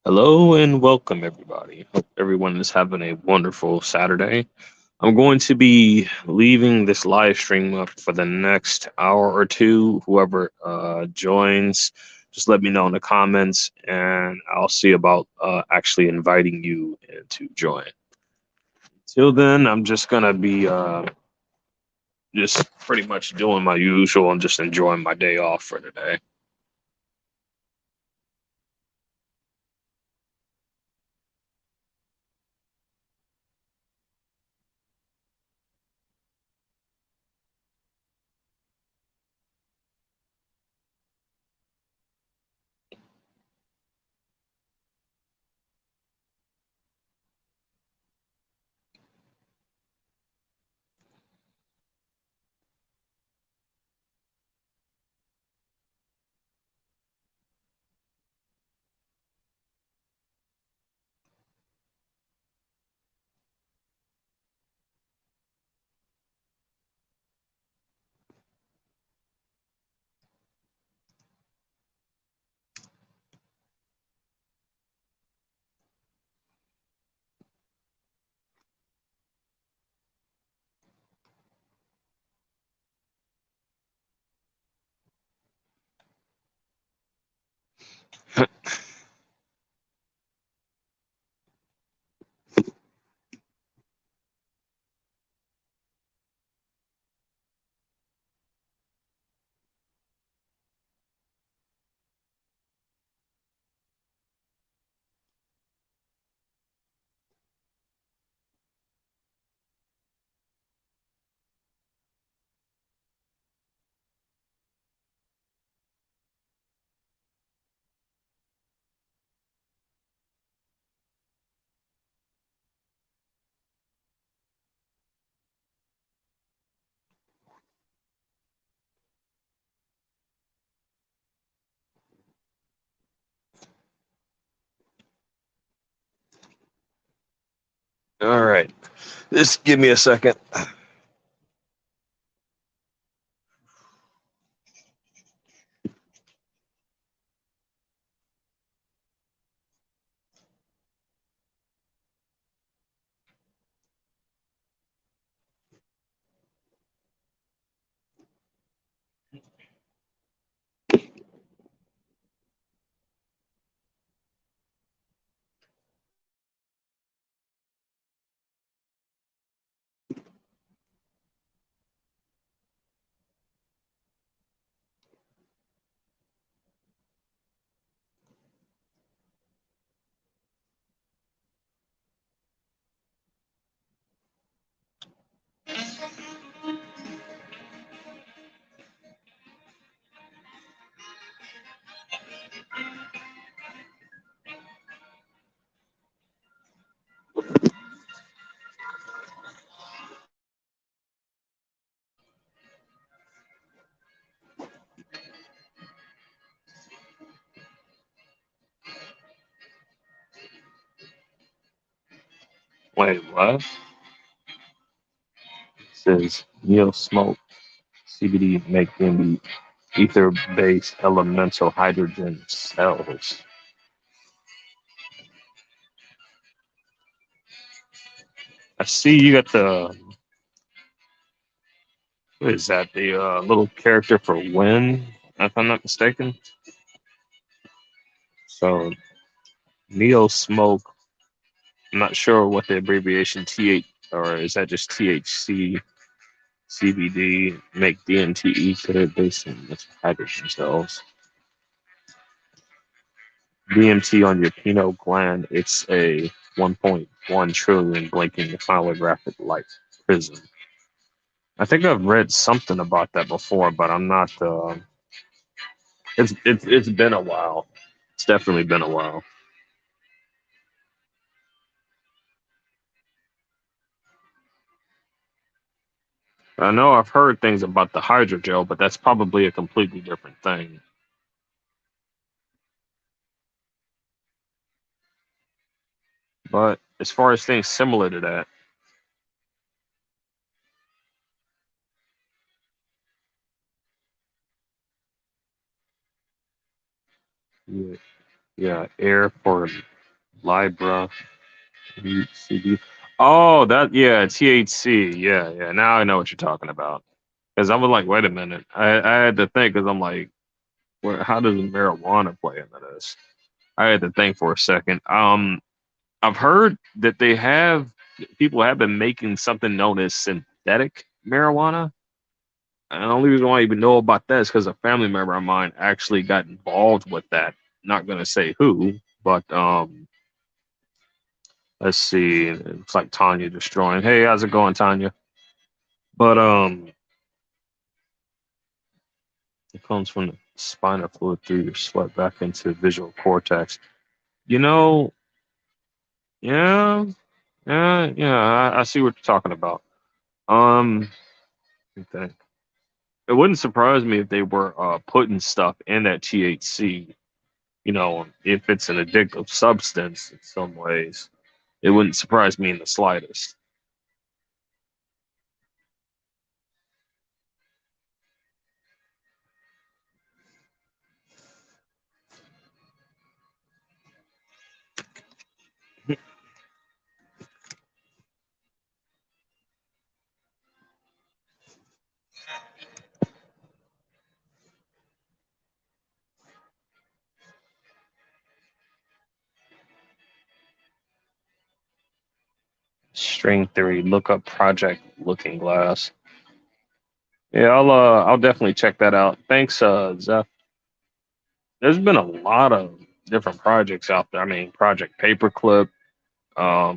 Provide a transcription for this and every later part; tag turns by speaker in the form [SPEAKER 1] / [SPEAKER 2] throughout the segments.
[SPEAKER 1] Hello and welcome, everybody. Hope everyone is having a wonderful Saturday. I'm going to be leaving this live stream up for the next hour or two. Whoever joins, just let me know in the comments, and I'll see about actually inviting you in to join. Till then, I'm just gonna be just pretty much doing my usual and just enjoying my day off for today. All right, just give me a second. Wait, what? Says Neil Smoke CBD make them ether-based elemental hydrogen cells. I see you got the what is that? The little character for Win, if I'm not mistaken. So Neo Smoke. I'm not sure what the abbreviation TH or is that just THC CBD make DMT ether based on hydrogen cells. DMT on your pineal gland, it's a 1.1 trillion blinking holographic light prism. I think I've read something about that before, but I'm not. It's been a while. It's definitely been a while. I know I've heard things about the hydrogel, but that's probably a completely different thing. But as far as things similar to that, yeah, yeah, air for Libra, CB. Oh, that yeah, THC. Yeah, yeah. Now I know what you're talking about. Because I was like, wait a minute. I had to think because I'm like, how does marijuana play into this? I had to think for a second. I've heard that people have been making something known as synthetic marijuana. And the only reason why I even know about that is because a family member of mine actually got involved with that. Not gonna say who, but let's see. It's like Tanya destroying. Hey, how's it going, Tanya? But it comes from the spinal fluid through your sweat back into the visual cortex. You know, yeah, yeah. I see what you're talking about. Um, okay. It wouldn't surprise me if they were putting stuff in that THC. If it's an addictive substance in some ways, it wouldn't surprise me in the slightest. String theory. Look up Project Looking Glass. Yeah, I'll definitely check that out. Thanks, Zeph. There's been a lot of different projects out there. I mean, Project Paperclip,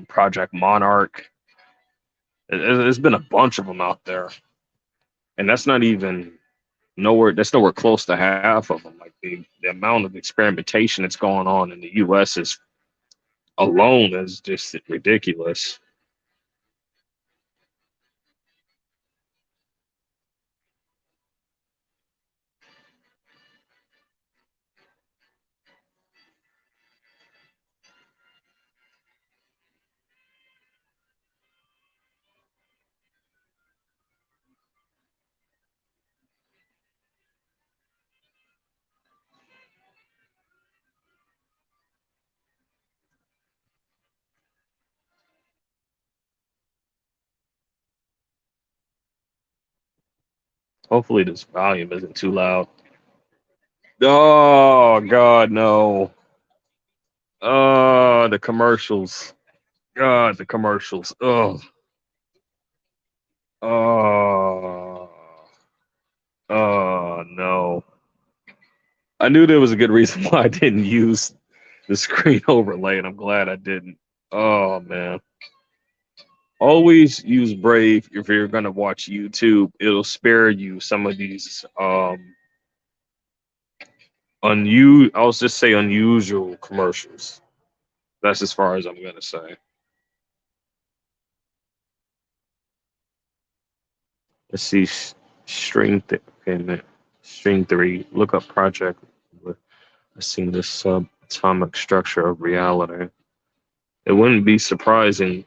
[SPEAKER 1] Project Monarch. There's been a bunch of them out there, and that's not even nowhere. That's nowhere close to half of them. Like the amount of experimentation that's going on in the U.S. is alone is just ridiculous. Hopefully, this volume isn't too loud. Oh God, no! Oh, the commercials. God, the commercials. Oh, oh, oh no! I knew there was a good reason why I didn't use the screen overlay, and I'm glad I didn't. Oh man. Always use Brave if you're gonna watch YouTube. It'll spare you some of these I'll just say unusual commercials. That's as far as I'm gonna say. Let's see, okay, man. String three. Look up project. I've seen this subatomic structure of reality. It wouldn't be surprising,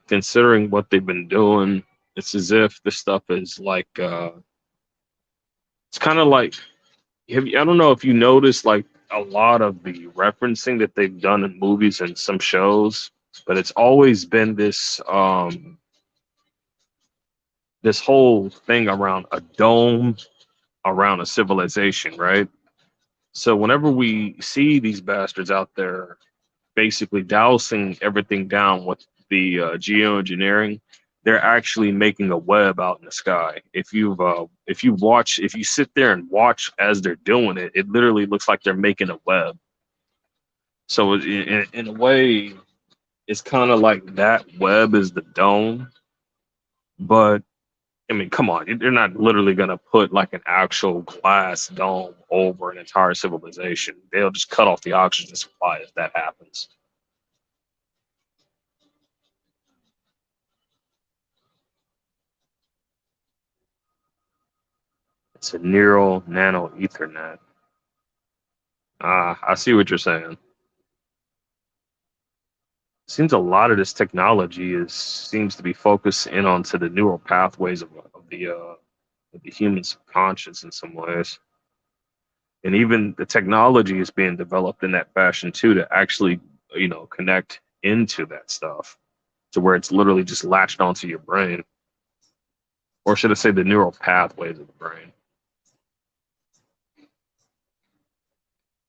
[SPEAKER 1] considering what they've been doing. It's as if this stuff is like, it's kind of like, I don't know if you noticed, like a lot of the referencing that they've done in movies and some shows, but it's always been this whole thing around a dome around a civilization, right? So whenever we see these bastards out there basically dousing everything down with the geoengineering, they're actually making a web out in the sky. If you sit there and watch as they're doing it, it literally looks like they're making a web. So in a way, it's kind of like that web is the dome, but I mean, come on, they're not literally gonna put like an actual glass dome over an entire civilization. They'll just cut off the oxygen supply if that happens. It's a neural nano Ethernet. I see what you're saying. Seems a lot of this technology is seems to be focused in onto the neural pathways of the human subconscious in some ways, and even the technology is being developed in that fashion too to actually connect into that stuff to where it's literally just latched onto your brain, or should I say the neural pathways of the brain.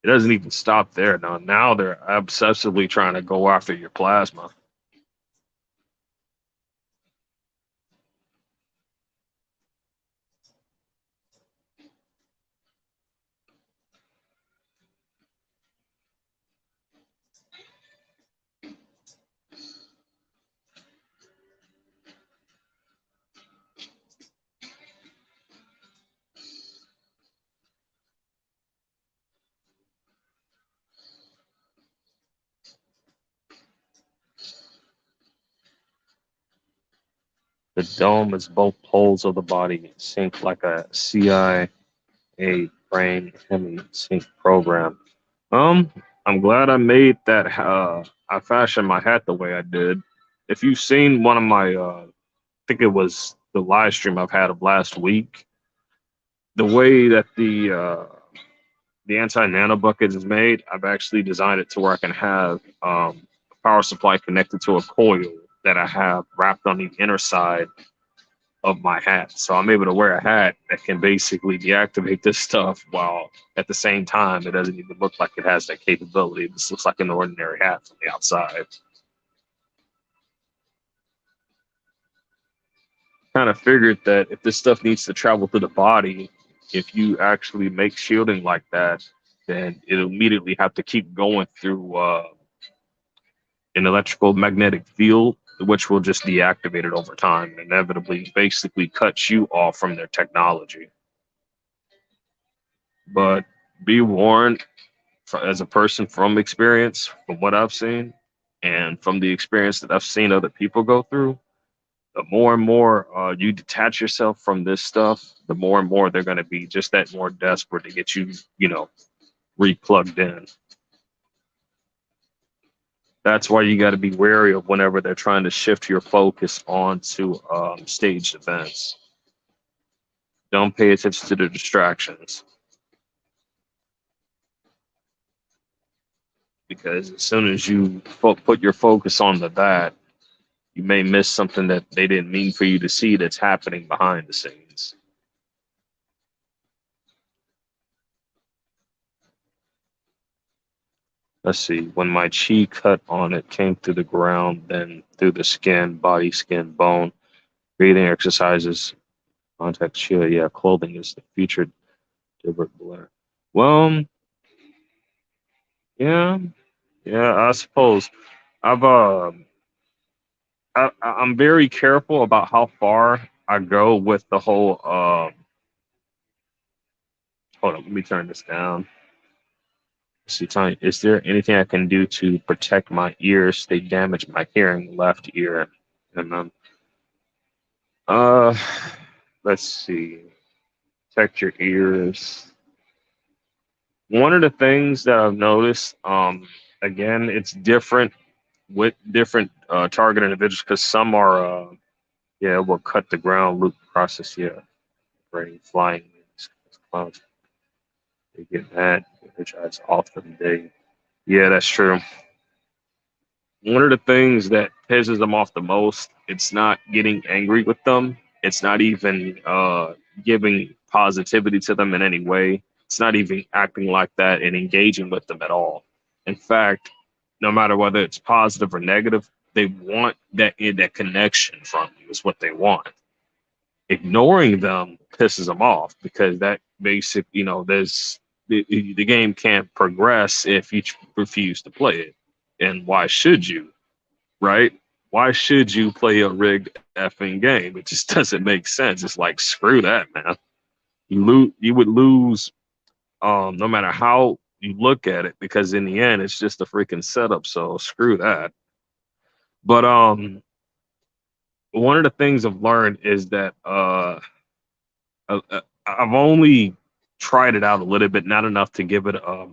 [SPEAKER 1] It doesn't even stop there. Now they're obsessively trying to go after your plasma. The dome is both poles of the body sync like a CIA brain hemi sync program. Um, I'm glad I made that. I fashioned my hat the way I did. If you've seen one of my, I think it was the live stream I've had of last week, the way that the anti nano bucket is made, I've actually designed it to where I can have a power supply connected to a coil that I have wrapped on the inner side of my hat. So I'm able to wear a hat that can basically deactivate this stuff while at the same time it doesn't even look like it has that capability. It just looks like an ordinary hat from the outside. Kind of figured that if this stuff needs to travel through the body, if you actually make shielding like that, then it'll immediately have to keep going through an electrical magnetic field, which will just deactivate it over time and inevitably basically cut you off from their technology. But be warned, as a person from experience, from what I've seen, and from the experience that I've seen other people go through, the more and more you detach yourself from this stuff, the more and more they're going to be just that more desperate to get you, re-plugged in. That's why you got to be wary of whenever they're trying to shift your focus onto staged events. Don't pay attention to the distractions, because as soon as you put your focus on that, you may miss something that they didn't mean for you to see that's happening behind the scenes. Let's see. When my chi cut on it came through the ground, then through the skin, body, skin, bone, breathing exercises, contact shield. Yeah, clothing is the featured Gilbert Blair. Well, yeah, yeah, I suppose. I've I'm very careful about how far I go with the whole. Hold on, let me turn this down. See, Tony, is there anything I can do to protect my ears? They damage my hearing left ear. And uh, let's see. Protect your ears. One of the things that I've noticed, again, it's different with different target individuals because some are, yeah, will cut the ground loop process. Yeah, brain flying clouds. They get mad. Which is off for the day. Yeah, that's true. One of the things that pisses them off the most, it's not getting angry with them. It's not even giving positivity to them in any way. It's not even acting like that and engaging with them at all. In fact, no matter whether it's positive or negative, they want that connection from you is what they want. Ignoring them pisses them off because that basic, there's the game can't progress if you refuse to play it. And why should you? Right? Why should you play a rigged effing game? It just doesn't make sense. It's like screw that, man. You would lose no matter how you look at it, because in the end it's just a freaking setup. So screw that. But one of the things I've learned is that I've only tried it out a little bit, not enough to give it a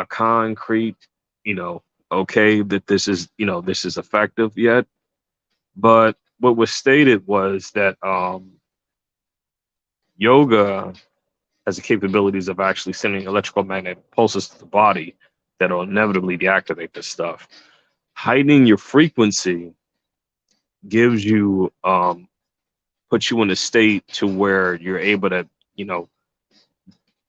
[SPEAKER 1] concrete, you know, okay, that this is effective yet. But what was stated was that yoga has the capabilities of actually sending electrical magnetic pulses to the body, that'll inevitably deactivate this stuff. Heightening your frequency gives you puts you in a state to where you're able to, you know,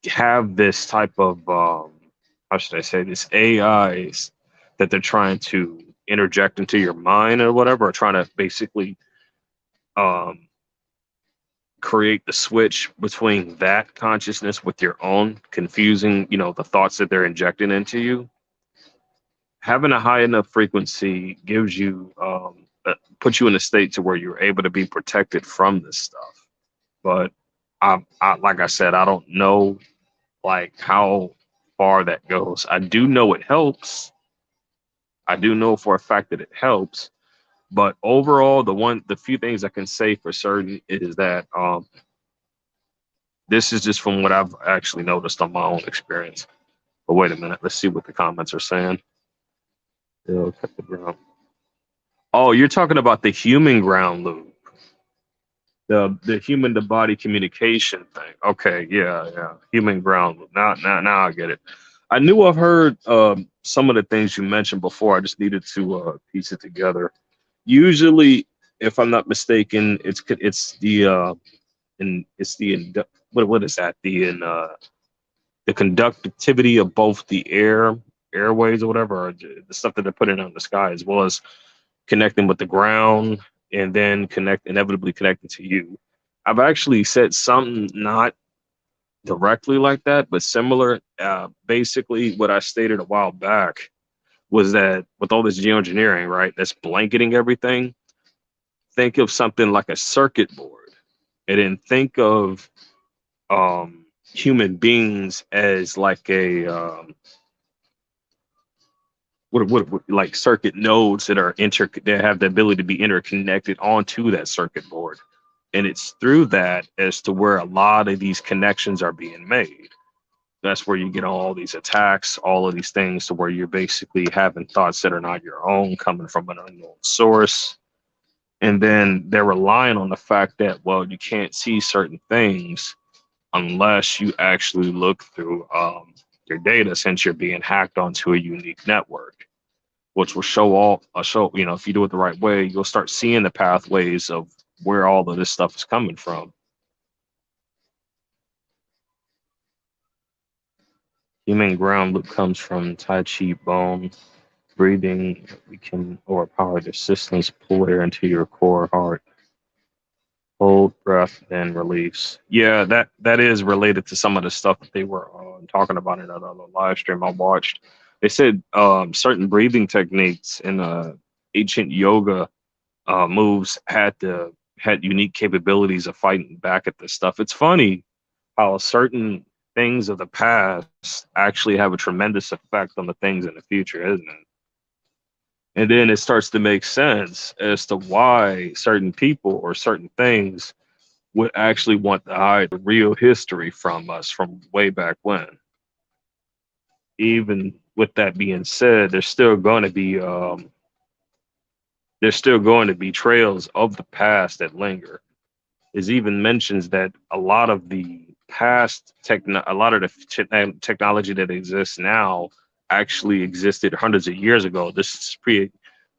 [SPEAKER 1] have this type of how should I say this, AIs that they're trying to interject into your mind or whatever, or trying to basically um, create the switch between that consciousness with your own, confusing, you know, the thoughts that they're injecting into you. Having a high enough frequency gives you puts you in a state to where you're able to be protected from this stuff. But like I said, I don't know like how far that goes. I do know it helps. I do know for a fact that it helps. But overall, the few things I can say for certain is that this is just from what I've actually noticed on my own experience. But wait a minute, let's see what the comments are saying. Yeah, cut the ground. Oh, you're talking about the human ground loop, the human to body communication thing. Okay, yeah, yeah, human ground loop. Now I get it. I knew I've heard some of the things you mentioned before. I just needed to piece it together. Usually, if I'm not mistaken, what is that? The conductivity of both the airways or whatever, or the stuff that they're putting out in the sky, as well as connecting with the ground and then inevitably connecting to you. I've actually said something not directly like that, but similar. Basically, what I stated a while back was that with all this geoengineering, right, that's blanketing everything, think of something like a circuit board, and then think of human beings as like a like circuit nodes that are that have the ability to be interconnected onto that circuit board. And it's through that as to where a lot of these connections are being made. That's where you get all these attacks, all of these things, to where you're basically having thoughts that are not your own, coming from an unknown source. And then they're relying on the fact that, well, you can't see certain things unless you actually look through your data, since you're being hacked onto a unique network, which will show, you know, if you do it the right way, you'll start seeing the pathways of where all of this stuff is coming from. Human ground loop comes from Tai Chi bone breathing. We can overpower the systems, pull air into your core heart, hold breath, then release. Yeah, that is related to some of the stuff that they were talking about in another live stream I watched. They said certain breathing techniques in ancient yoga moves had unique capabilities of fighting back at this stuff. It's funny how certain things of the past actually have a tremendous effect on the things in the future, isn't it? And then it starts to make sense as to why certain people or certain things would actually want to hide the real history from us from way back when. Even with that being said, there's still going to be trails of the past that linger. It even mentions that a lot of the a lot of the technology that exists now actually existed hundreds of years ago. This is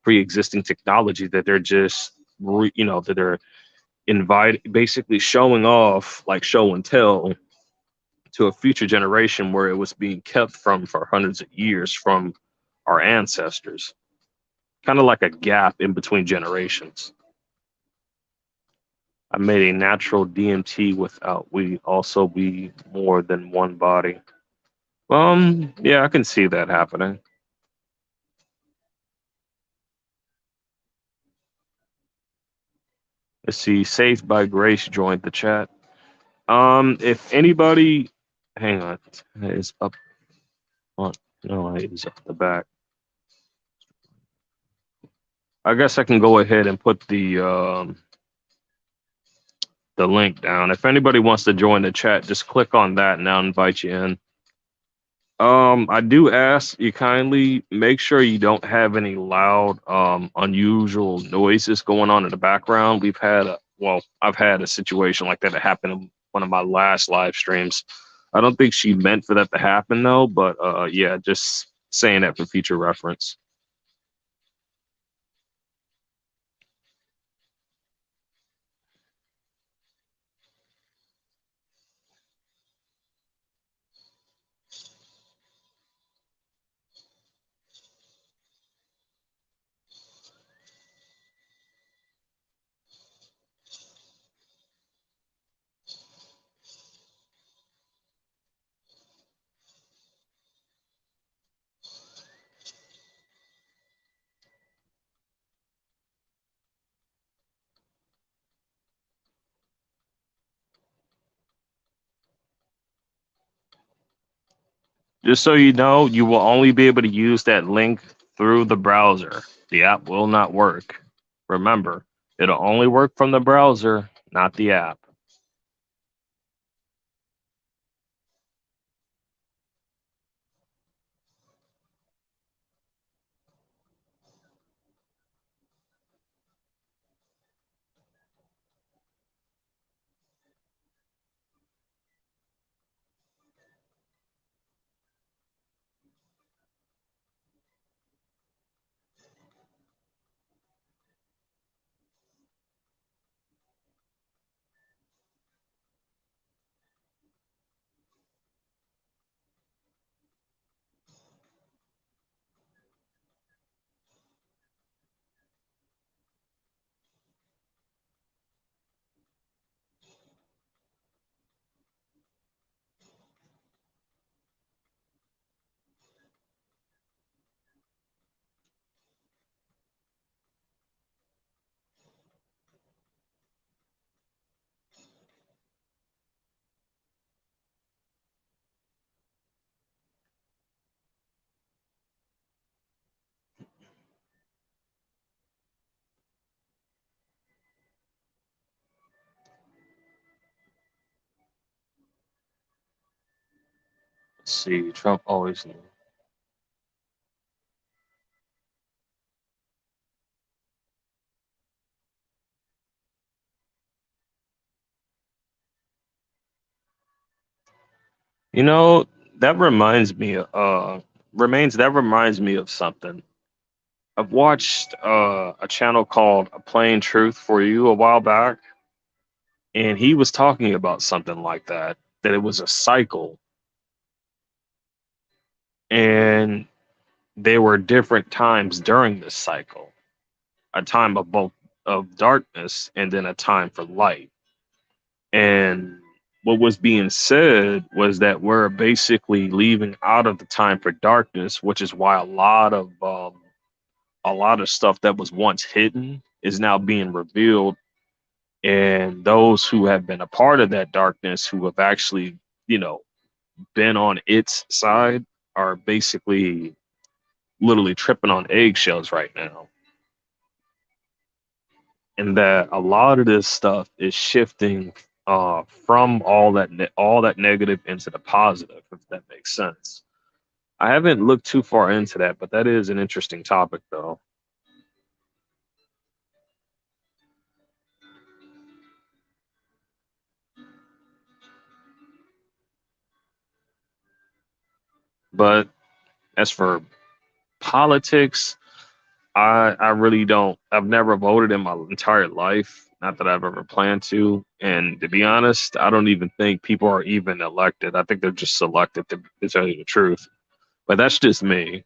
[SPEAKER 1] pre-existing technology that they're just that they're basically showing off, like show and tell, to a future generation where it was being kept from for hundreds of years from our ancestors. Kind of like a gap in between generations. I made a natural DMT without we also be more than one body. Yeah, I can see that happening. Let's see, Saved by Grace joined the chat. If anybody, hang on, it's up on, no, it's up the back. I guess I can go ahead and put the link down. If anybody wants to join the chat, just click on that and I'll invite you in. I do ask you kindly make sure you don't have any loud, unusual noises going on in the background. I've had a situation like that happen in one of my last live streams. I don't think she meant for that to happen though, but yeah, just saying that for future reference. Just so you know, you will only be able to use that link through the browser. The app will not work. Remember, it'll only work from the browser, not the app. Let's see, Trump always knew. You know, that reminds me, that reminds me of something. I've watched a channel called A Plain Truth for You a while back, and he was talking about something like that it was a cycle, and there were different times during this cycle, a time of both of darkness and then a time for light. And what was being said was that we're basically leaving out of the time for darkness, which is why a lot of stuff that was once hidden is now being revealed, and those who have been a part of that darkness, who have actually, you know, been on its side, are basically literally tripping on eggshells right now. And that a lot of this stuff is shifting from all that negative into the positive, if that makes sense. I haven't looked too far into that, but that is an interesting topic, though. But as for politics, I really don't. I've never voted in my entire life. Not that I've ever planned to. And to be honest, I don't even think people are even elected. I think they're just selected, to tell you the truth. But that's just me.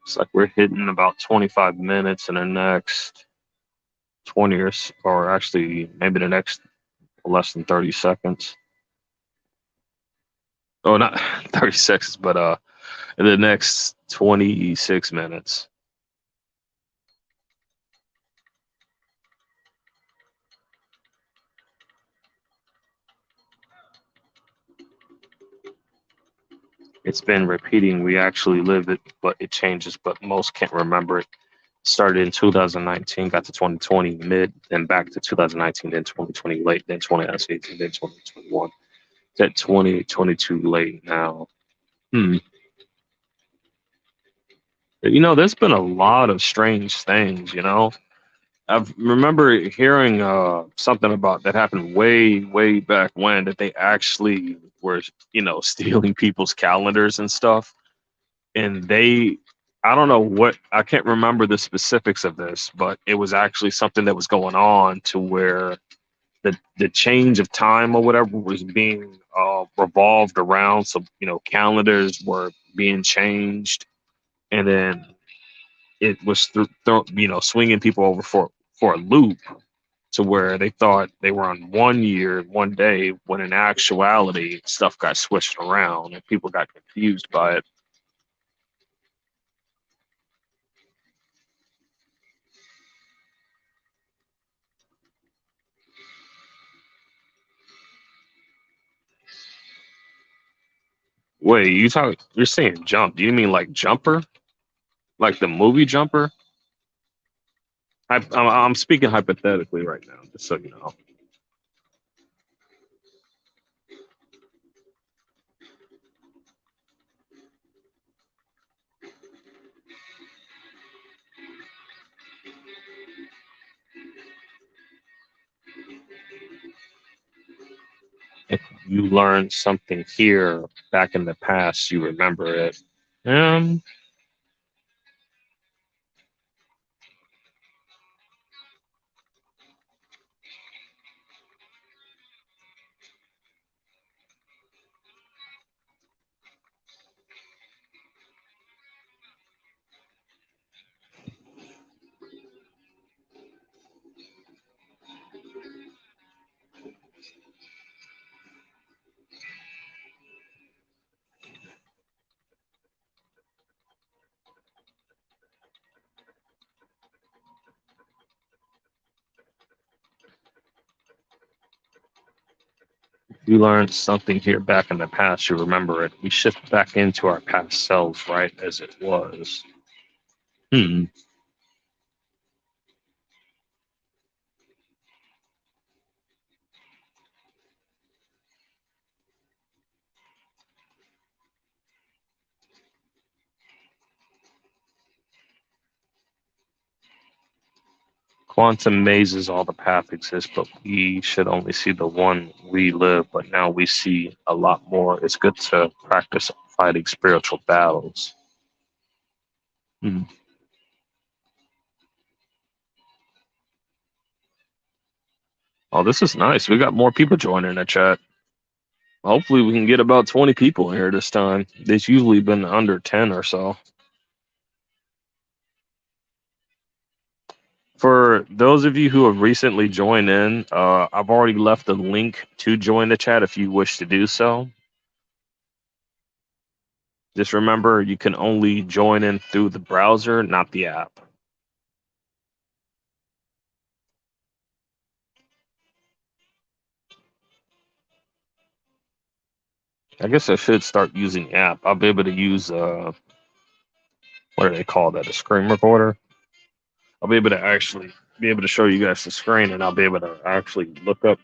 [SPEAKER 1] It's like we're hitting about 25 minutes in the next 20 or actually maybe the next less than 30 seconds. Oh, not 30 seconds, but in the next 26 minutes. It's been repeating. We actually live it, but it changes, but most can't remember it. Started in 2019, got to 2020 mid, then back to 2019, then 2020 late, then 2019, then 2021. It's at 2022 late now. Hmm. There's been a lot of strange things, I remember hearing something about that happened way, way back when that they actually were, stealing people's calendars and stuff. And I don't know I can't remember the specifics of this, but it was actually something that was going on to where the change of time or whatever was being revolved around. So, calendars were being changed, and then it was swinging people over for a loop to where they thought they were on one year, one day, when in actuality, stuff got switched around and people got confused by it. Wait, you're saying jump? Do you mean like Jumper, like the movie Jumper? I'm speaking hypothetically right now, just so you know. If you learn something here back in the past, you remember it. Um, if you learn something here back in the past, you remember it. We shift back into our past selves, right, as it was. Hmm. Quantum mazes, all the path exists, but we should only see the one we live. But now we see a lot more. It's good to practice fighting spiritual battles. Hmm. Oh, this is nice. We got more people joining the chat. Hopefully, we can get about 20 people in here this time. It's usually been under 10 or so. For those of you who have recently joined in, I've already left a link to join the chat if you wish to do so. Just remember, you can only join in through the browser, not the app. I guess I should start using the app. I'll be able to use what do they call that? A screen recorder. I'll be able to actually be able to show you guys the screen, and I'll be able to actually look up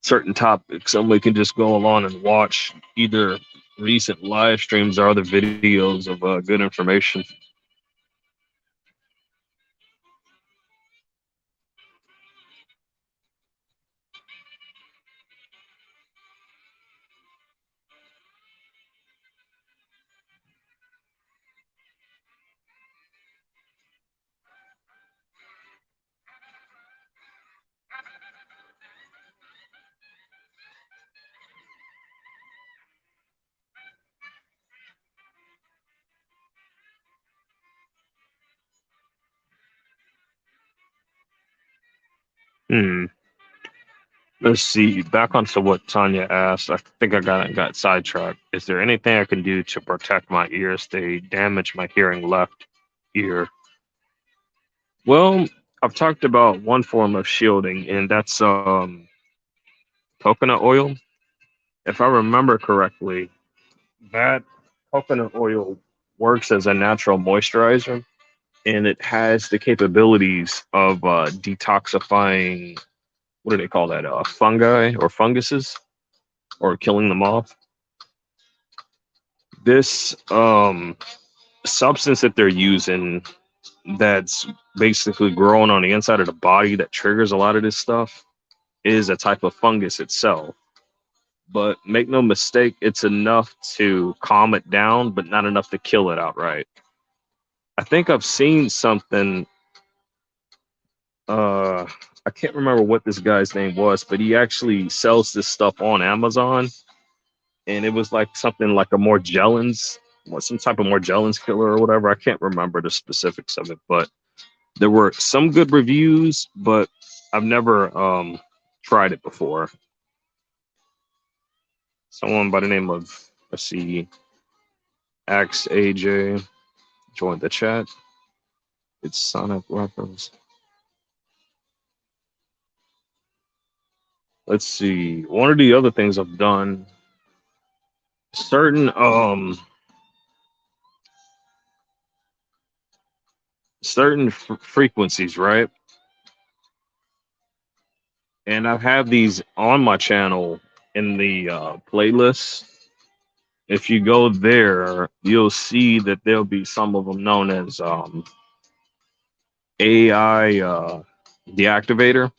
[SPEAKER 1] certain topics. Somebody can just go along and watch either recent live streams or other videos of good information. Hmm. Let's see. Back onto what Tanya asked. I think I got sidetracked. Is there anything I can do to protect my ears? They damage my hearing left ear. Well, I've talked about one form of shielding, and that's coconut oil. If I remember correctly, that coconut oil works as a natural moisturizer, and it has the capabilities of detoxifying. What do they call that? Fungi or funguses. or killing them off. This substance that they're using that's basically growing on the inside of the body that triggers a lot of this stuff is a type of fungus itself. But make no mistake, it's enough to calm it down, but not enough to kill it outright. I think I've seen something. Uh, I can't remember what this guy's name was, but he actually sells this stuff on Amazon, and it was like something like a Morgellons, some type of Morgellons killer or whatever. I can't remember the specifics of it, but there were some good reviews, but I've never tried it before. Someone by the name of, let's see, Axe AJ joined the chat. It's Sonic Weapons. Let's see. One of the other things I've done, certain frequencies, right? And I have these on my channel in the playlist. If you go there, you'll see that there'll be some of them known as AI deactivator.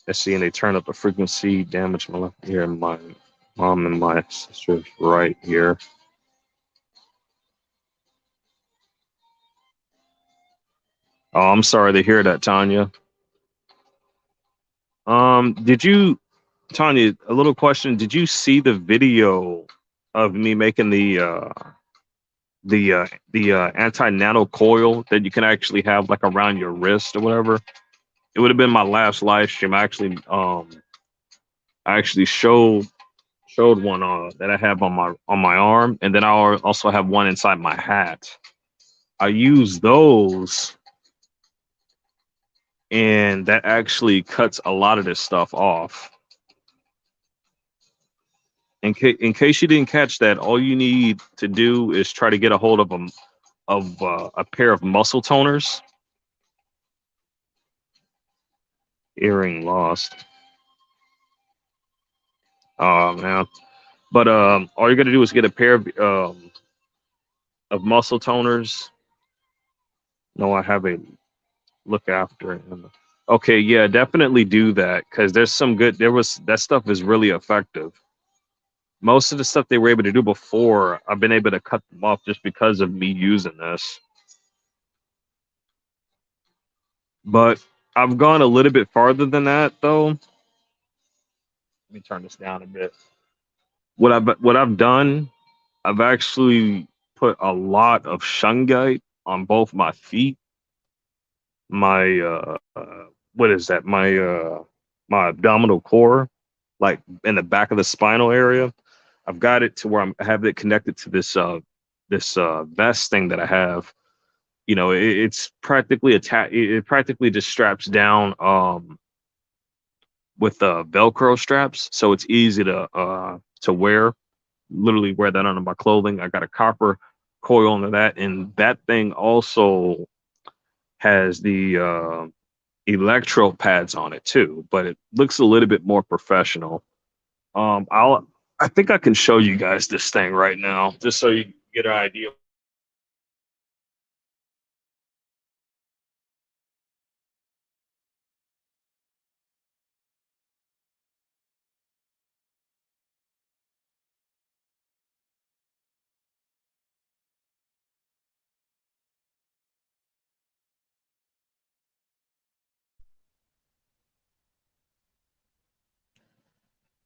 [SPEAKER 1] Let's see, and they turn up the frequency, damage my left ear, and my mom and my sister's right here. Oh, I'm sorry to hear that, Tanya. Did you, Tanya, a little question, did you see the video of me making the anti-nano coil that you can actually have like around your wrist or whatever? It would have been my last live stream. I actually showed one that I have on my arm, and then I also have one inside my hat. I use those, and that actually cuts a lot of this stuff off. In case you didn't catch that, all you need to do is try to get a hold of a pair of muscle toners. Earring lost. Oh man. But all you're gonna do is get a pair of muscle toners. No, I have a look after. Okay, yeah, definitely do that because there's some good. That stuff is really effective. Most of the stuff they were able to do before, I've been able to cut them off just because of me using this. But I've gone a little bit farther than that, though. Let me turn this down a bit. What I've done, I've actually put a lot of shungite on both my feet, my what is that? My abdominal core, like in the back of the spinal area. I've got it to where I have it connected to this vest thing that I have. You know, it's practically it practically just straps down with Velcro straps, so it's easy to wear. Literally wear that under my clothing. I got a copper coil under that, and that thing also has the electrode pads on it too, but it looks a little bit more professional. I think I can show you guys this thing right now, just so you get an idea.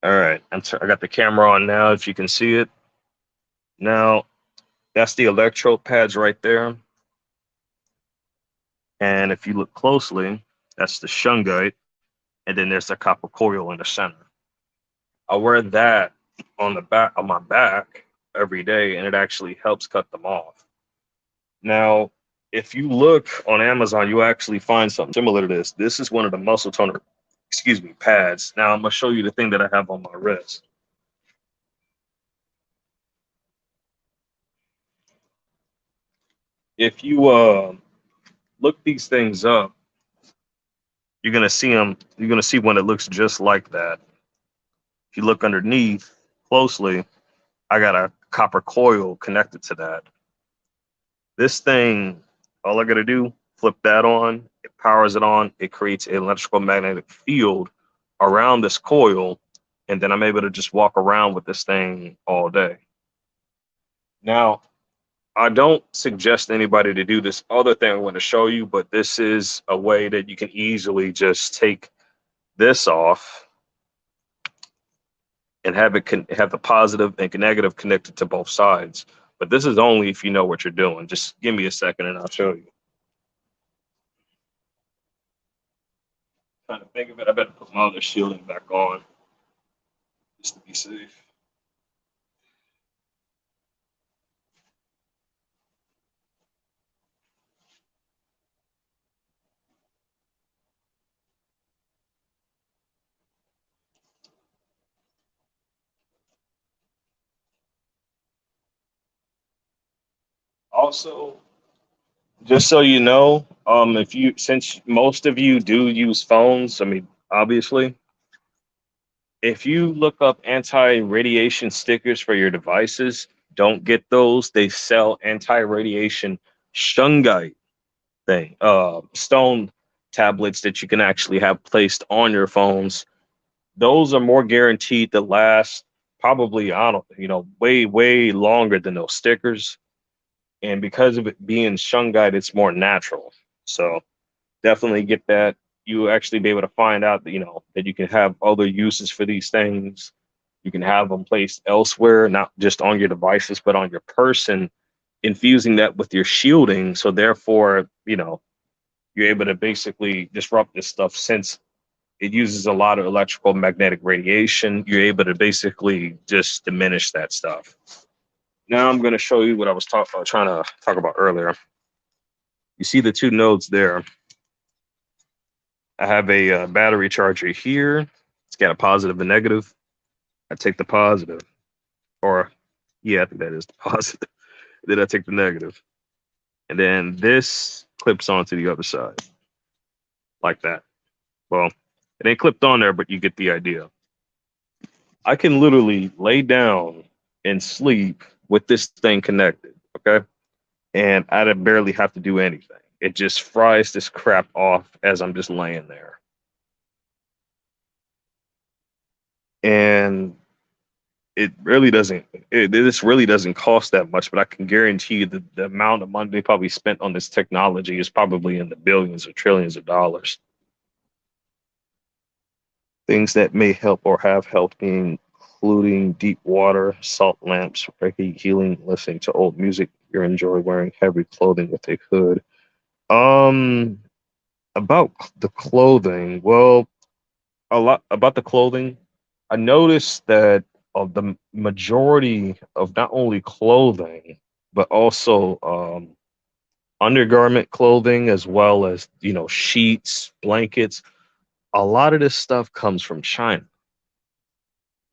[SPEAKER 1] All right, I got the camera on now. If you can see it now, that's the electrode pads right there. And if you look closely, that's the shungite, and then there's the copper coil in the center. I wear that on the back of my back every day, and it actually helps cut them off. Now, if you look on Amazon, you actually find something similar to this. This is one of the muscle toner, pads. Now I'm gonna show you the thing that I have on my wrist. If you look these things up, you're gonna see them. You're gonna see one that looks just like that. If you look underneath closely, I got a copper coil connected to that. This thing, all I got to do, flip that on, it powers it on, it creates an electrical magnetic field around this coil, and then I'm able to just walk around with this thing all day. Now, I don't suggest anybody to do this other thing I want to show you, but this is a way that you can easily just take this off and have have the positive and negative connected to both sides. But this is only if you know what you're doing. Just give me a second and I'll show you. Trying to think of it, I better put my other shielding back on just to be safe. Also, just so you know, if you since most of you do use phones, I mean, obviously, if you look up anti-radiation stickers for your devices, don't get those. They sell anti-radiation shungite stone tablets that you can actually have placed on your phones. Those are more guaranteed to last probably, I don't, way, way longer than those stickers. And because of it being shungite, it's more natural. So definitely get that. You actually be able to find out that that you can have other uses for these things. You can have them placed elsewhere, not just on your devices, but on your person, infusing that with your shielding. So therefore, you're able to basically disrupt this stuff since it uses a lot of electrical magnetic radiation. You're able to basically just diminish that stuff. Now I'm going to show you what I was trying to talk about earlier. You see the two nodes there. I have a battery charger here. It's got a positive and negative. I take the positive, or yeah, I think that is the positive. Then I take the negative, and then this clips onto the other side, like that. Well, it ain't clipped on there, but you get the idea. I can literally lay down and sleep with this thing connected, okay? And I barely have to do anything. It just fries this crap off as I'm just laying there. And this really doesn't cost that much, but I can guarantee you that the amount of money they probably spent on this technology is probably in the billions or trillions of dollars. Things that may help or have helped, including deep water, salt lamps, Reiki healing, listening to old music. You enjoy wearing heavy clothing with a hood. Um, about the clothing, well, a lot about the clothing. I noticed that of the majority of not only clothing, but also undergarment clothing, as well as sheets, blankets. A lot of this stuff comes from China.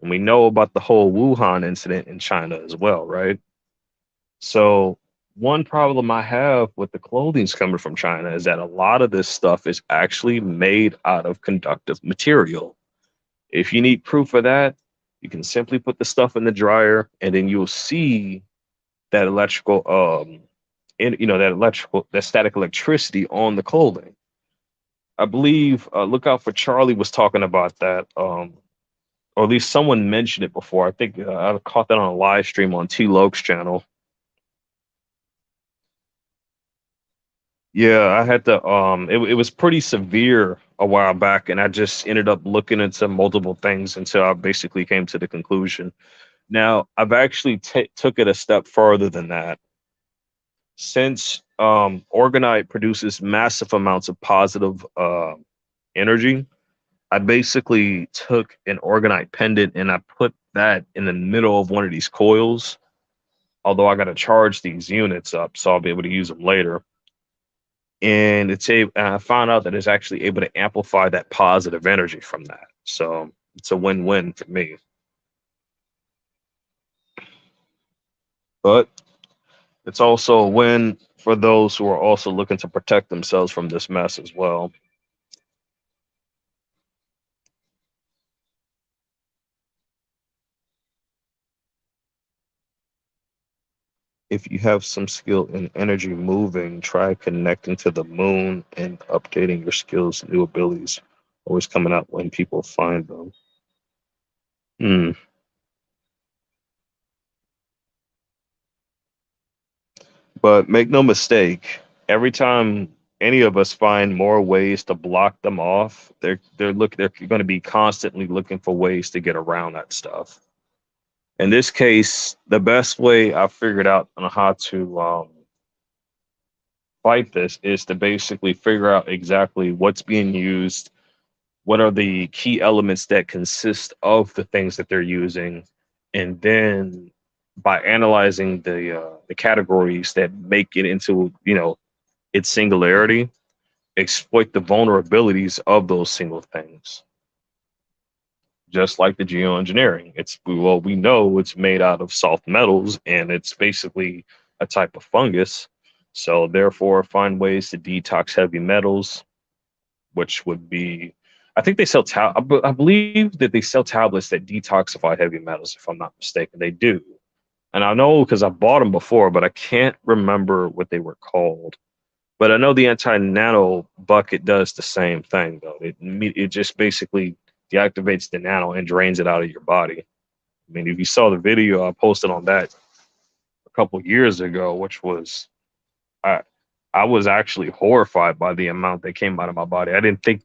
[SPEAKER 1] And we know about the whole Wuhan incident in China as well, right? So, one problem I have with the clothing's coming from China is that a lot of this stuff is actually made out of conductive material. If you need proof of that, you can simply put the stuff in the dryer and then you'll see that that static electricity on the clothing. I believe Lookout for Charlie was talking about that. Or at least someone mentioned it before. I think I caught that on a live stream on T Loke's channel. Yeah, I had to. It was pretty severe a while back, and I just ended up looking into multiple things until I basically came to the conclusion. Now, I've actually took it a step further than that. Since Orgonite produces massive amounts of positive energy, I basically took an Orgonite pendant and I put that in the middle of one of these coils. Although I got to charge these units up, so I'll be able to use them later. And I found out that it's actually able to amplify that positive energy from that. So it's a win-win for me. But it's also a win for those who are also looking to protect themselves from this mess as well. If you have some skill in energy moving, try connecting to the moon and updating your skills, new abilities, always coming out when people find them. Hmm. But make no mistake, every time any of us find more ways to block them off, they're going to be constantly looking for ways to get around that stuff. In this case, the best way I figured out on how to fight this is to basically figure out exactly what's being used, what are the key elements that consist of the things that they're using, and then by analyzing the categories that make it into its singularity, exploit the vulnerabilities of those single things. Just like the geoengineering, we know it's made out of soft metals and it's basically a type of fungus. So therefore, find ways to detox heavy metals, which would be, I think they sell I believe that they sell tablets that detoxify heavy metals. If I'm not mistaken, they do. And I know because I bought them before, but I can't remember what they were called. But I know the anti-nano bucket does the same thing, though. It just basically deactivates the nano and drains it out of your body. I mean, if you saw the video I posted on that a couple years ago, which was I I was actually horrified by the amount that came out of my body. I didn't think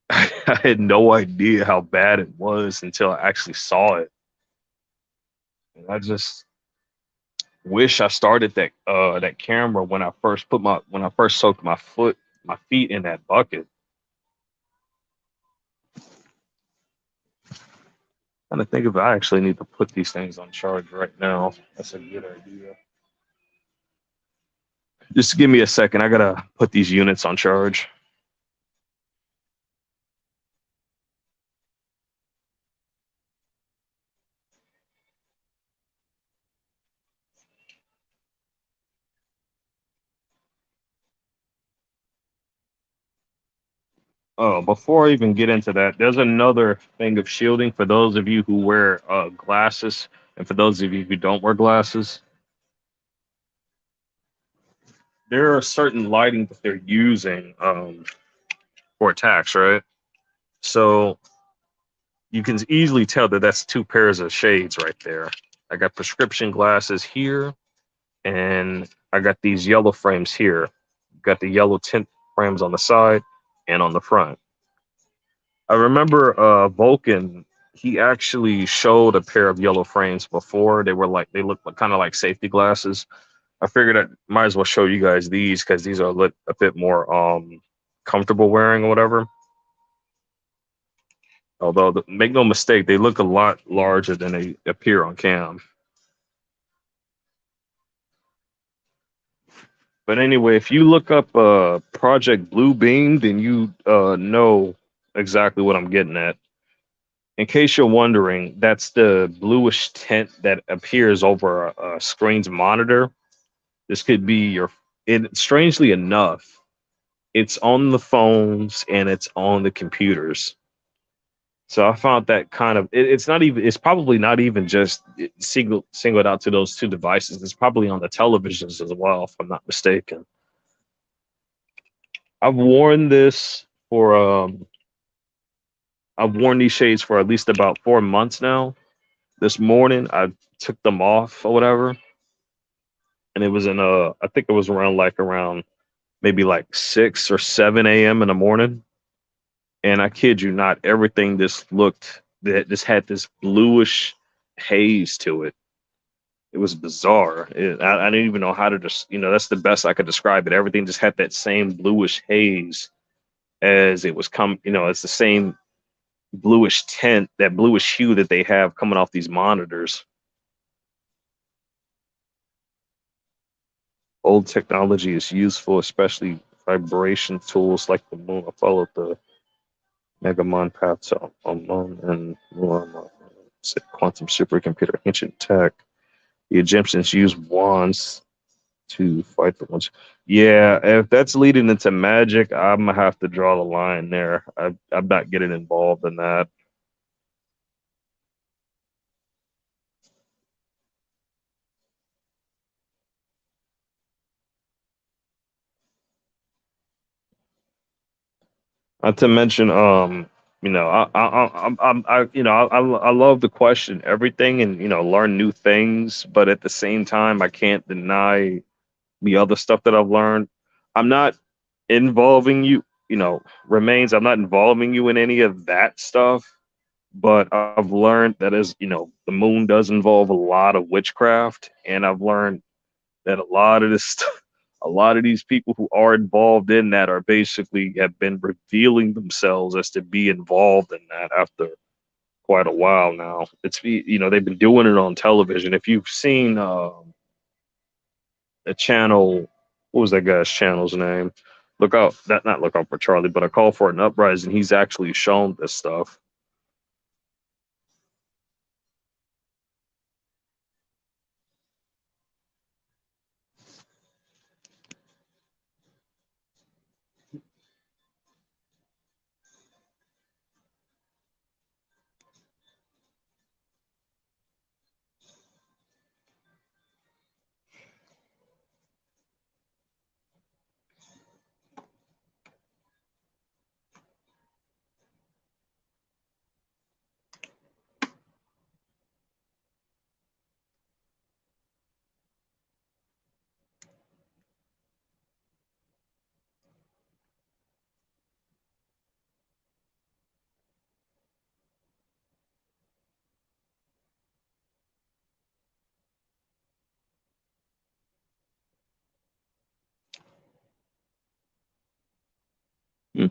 [SPEAKER 1] I had no idea how bad it was until I actually saw it. And I just wish I started that camera when I first soaked my feet in that bucket. And I think if I actually need to put these things on charge right now, that's a good idea. Just give me a second. I gotta put these units on charge. Oh, before I even get into that, there's another thing of shielding for those of you who wear glasses, and for those of you who don't wear glasses. There are certain lighting that they're using for attacks, right? So you can easily tell that that's two pairs of shades right there. I got prescription glasses here, and I got these yellow frames here. Got the yellow tint frames on the side and on the front. I remember Vulcan. He actually showed a pair of yellow frames before. They looked kind of like safety glasses. I figured I might as well show you guys these because these are a bit more comfortable wearing or whatever. Although, make no mistake, they look a lot larger than they appear on cam. But anyway, if you look up Project Blue Beam, then you know exactly what I'm getting at. In case you're wondering, that's the bluish tint that appears over a screen's monitor. This could be strangely enough, it's on the phones and it's on the computers. So I found that it's probably not even just singled out to those two devices. It's probably on the televisions as well, if I'm not mistaken. I've worn this for I've worn these shades for at least about 4 months now. This morning I took them off or whatever, and it was I think it was around maybe like 6 or 7 a.m. in the morning. And I kid you not, everything this had this bluish haze to it. It was bizarre. I didn't even know how to just, that's the best I could describe it. Everything just had that same bluish haze as it was it's the same bluish tint, that bluish hue that they have coming off these monitors. Old technology is useful, especially vibration tools like the moon. I followed the Megamon path to Unknown and quantum supercomputer, ancient tech. The Egyptians used wands to fight the ones. Yeah, if that's leading into magic, I'm gonna have to draw the line there. I'm not getting involved in that. Not to mention, I love to question everything and learn new things, but at the same time, I can't deny the other stuff that I've learned. I'm not involving you, remains. I'm not involving you in any of that stuff, but I've learned that as the moon does involve a lot of witchcraft, and I've learned that a lot of this stuff, a lot of these people who are involved in that are basically have been revealing themselves as to be involved in that after quite a while now. They've been doing it on television. If you've seen the channel, what was that guy's channel's name? Look out, that not look out for Charlie, but a call for an uprising. He's actually shown this stuff. Hmm.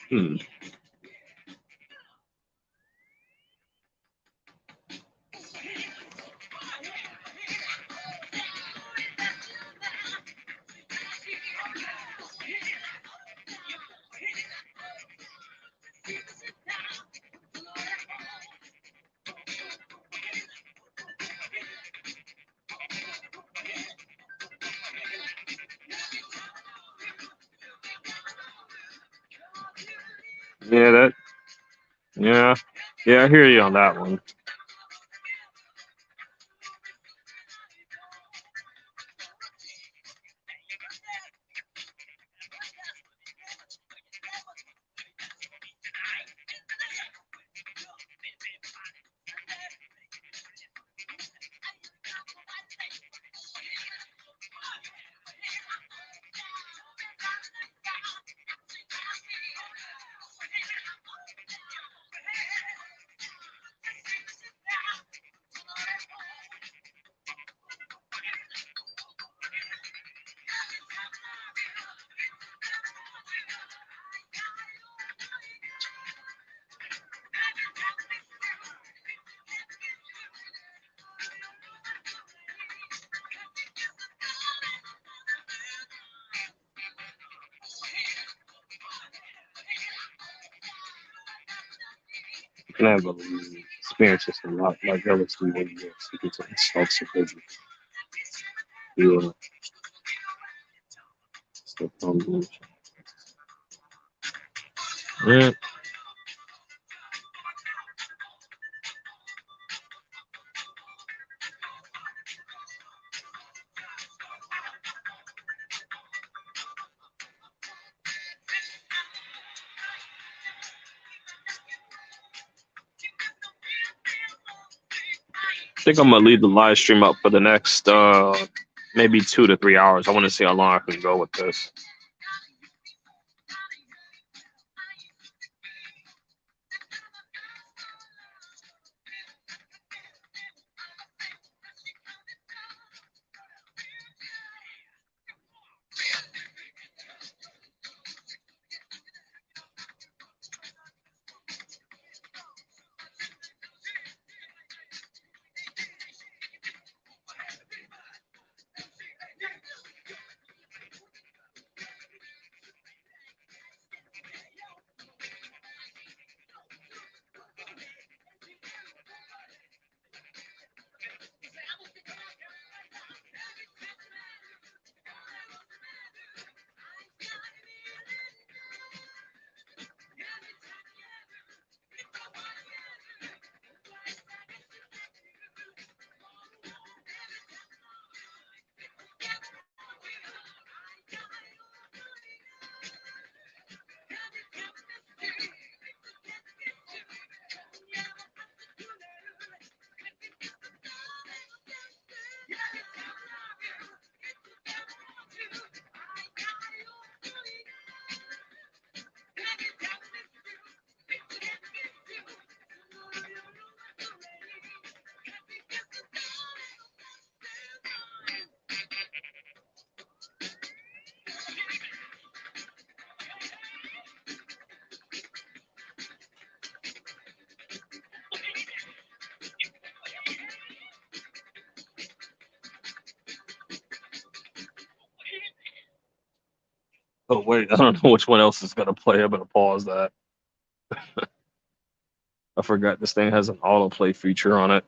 [SPEAKER 1] Hmm. Yeah, yeah, yeah. I hear you on that one. You can have experiences a lot like LSD when you speaking to themselves so busy. Yeah, stuff comes. Yeah, I think I'm gonna leave the live stream up for the next maybe 2 to 3 hours. I want to see how long I can go with this. Oh wait, I don't know which one else is gonna play. I'm gonna pause that. I forgot this thing has an autoplay feature on it.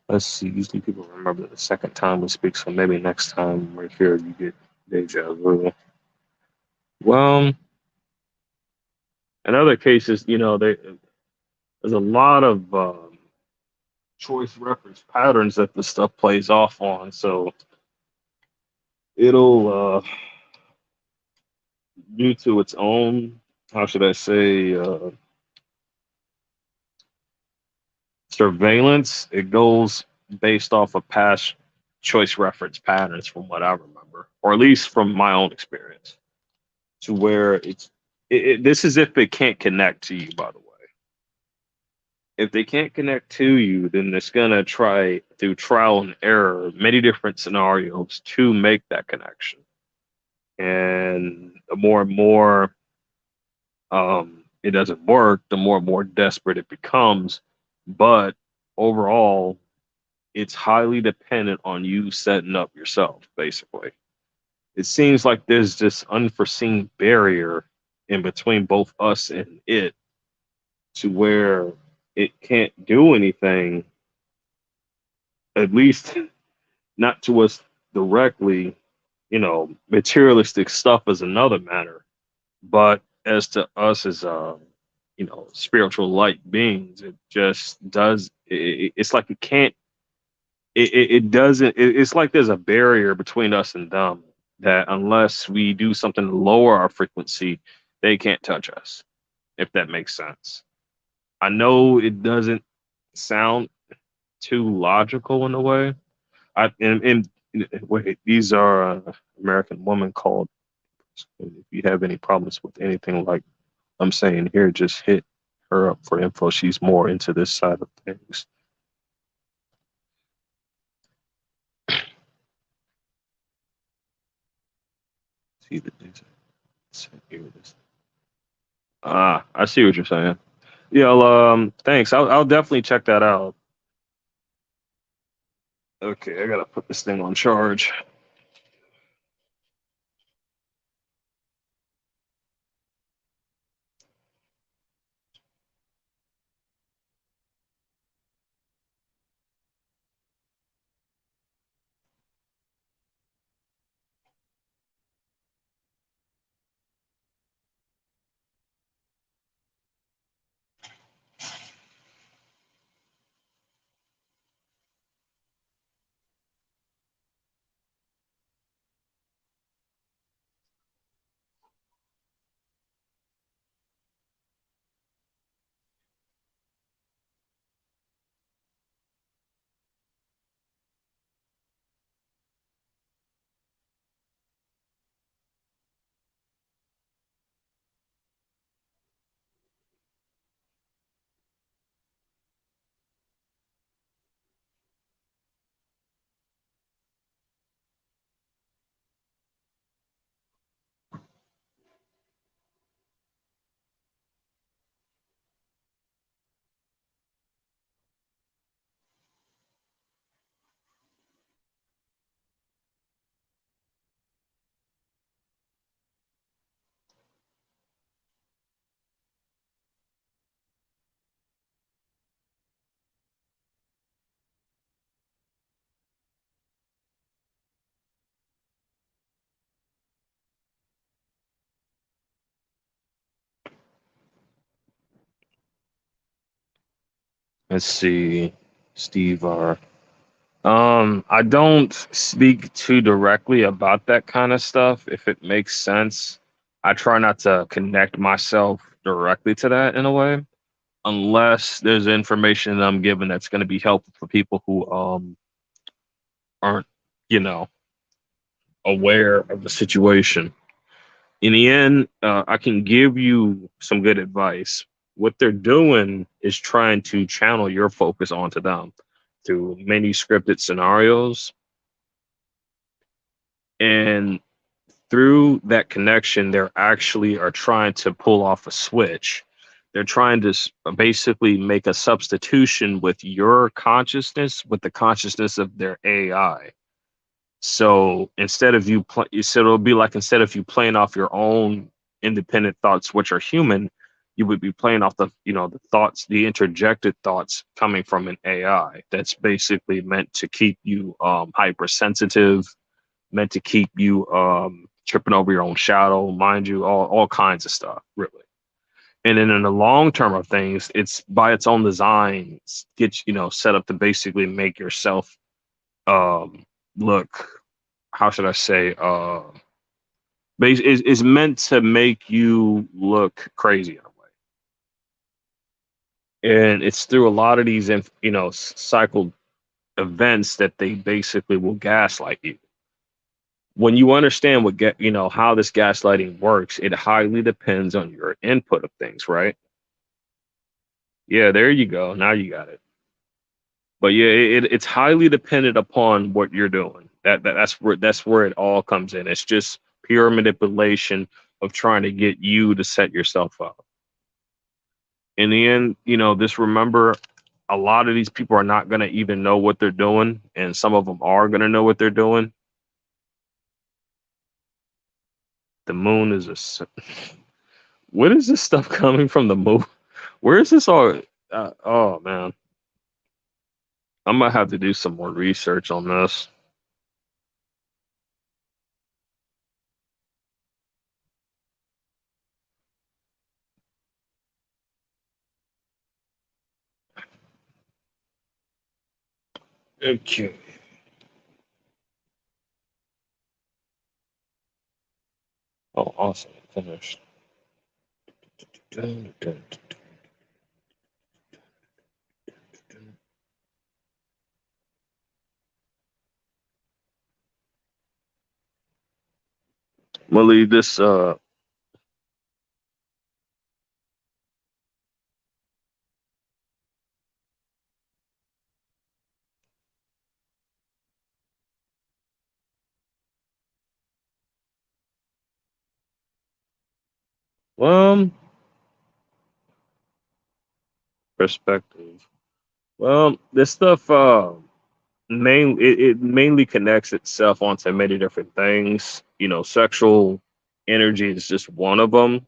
[SPEAKER 1] Let's see. Usually people remember the second time we speak, so maybe next time we're here you get deja vu. Well, in other cases, there's a lot of choice reference patterns that the stuff plays off on. So it'll, due to its own, how should I say, surveillance, it goes based off of past choice reference patterns from what I remember, or at least from my own experience, to where this is if it can't connect to you, by the way. If they can't connect to you, then it's gonna try through trial and error many different scenarios to make that connection. And the more and more it doesn't work, the more and more desperate it becomes. But overall, it's highly dependent on you setting up yourself, basically. It seems like there's this unforeseen barrier in between both us and it to where it can't do anything, at least not to us directly. Materialistic stuff is another matter, but as to us as spiritual light beings, it just does. It's like it can't. It doesn't. It's like there's a barrier between us and them that unless we do something to lower our frequency, they can't touch us. If that makes sense. I know it doesn't sound too logical in a way. And wait, these are American woman called. If you have any problems with anything like I'm saying here, just hit her up for info. She's more into this side of things. See the things here. I see what you're saying. Yeah, well, thanks. I'll definitely check that out. Okay, I gotta put this thing on charge. Let's see, Steve R. I don't speak too directly about that kind of stuff. If it makes sense, I try not to connect myself directly to that in a way, unless there's information that I'm given that's going to be helpful for people who aren't, you know, aware of the situation. In the end, I can give you some good advice. What they're doing is trying to channel your focus onto them through many scripted scenarios. And through that connection, they're actually are trying to pull off a switch. They're trying to basically make a substitution with your consciousness with the consciousness of their AI. So instead of you play, so it'll be like instead of you playing off your own independent thoughts, which are human, you would be playing off the thoughts, the interjected thoughts coming from an AI that's basically meant to keep you hypersensitive, meant to keep you tripping over your own shadow, mind you, all kinds of stuff, really. And then in the long term of things, it's by its own design, gets set up to basically make yourself look, how should I say, is meant to make you look crazy in a way. And it's through a lot of these, cycled events that they basically will gaslight you. When you understand how this gaslighting works, it highly depends on your input of things, right? Yeah, there you go. Now you got it. But yeah, it's highly dependent upon what you're doing. That's where it all comes in. It's just pure manipulation of trying to get you to set yourself up. In the end, just remember, a lot of these people are not going to even know what they're doing, and some of them are going to know what they're doing. The moon is what is this stuff coming from the moon? Where is this all? Oh man, I might have to do some more research on this. Okay. Oh, awesome. Finished. Dun, dun, dun. I'm gonna leave this. Well, perspective. Well, this stuff. It mainly connects itself onto many different things. Sexual energy is just one of them.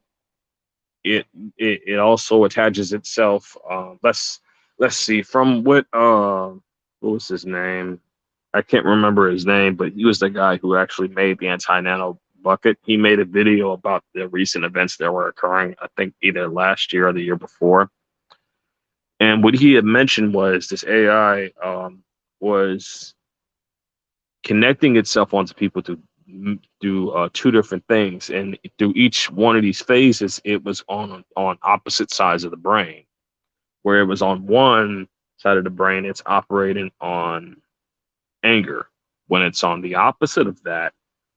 [SPEAKER 1] It also attaches itself. Let's see, from what was his name? I can't remember his name, but he was the guy who actually made the anti-nano bucket. He made a video about the recent events that were occurring, I think either last year or the year before. And what he had mentioned was this AI was connecting itself onto people to do two different things, and through each one of these phases, it was on opposite sides of the brain. Where it was on one side of the brain, it's operating on anger. When it's on the opposite of that,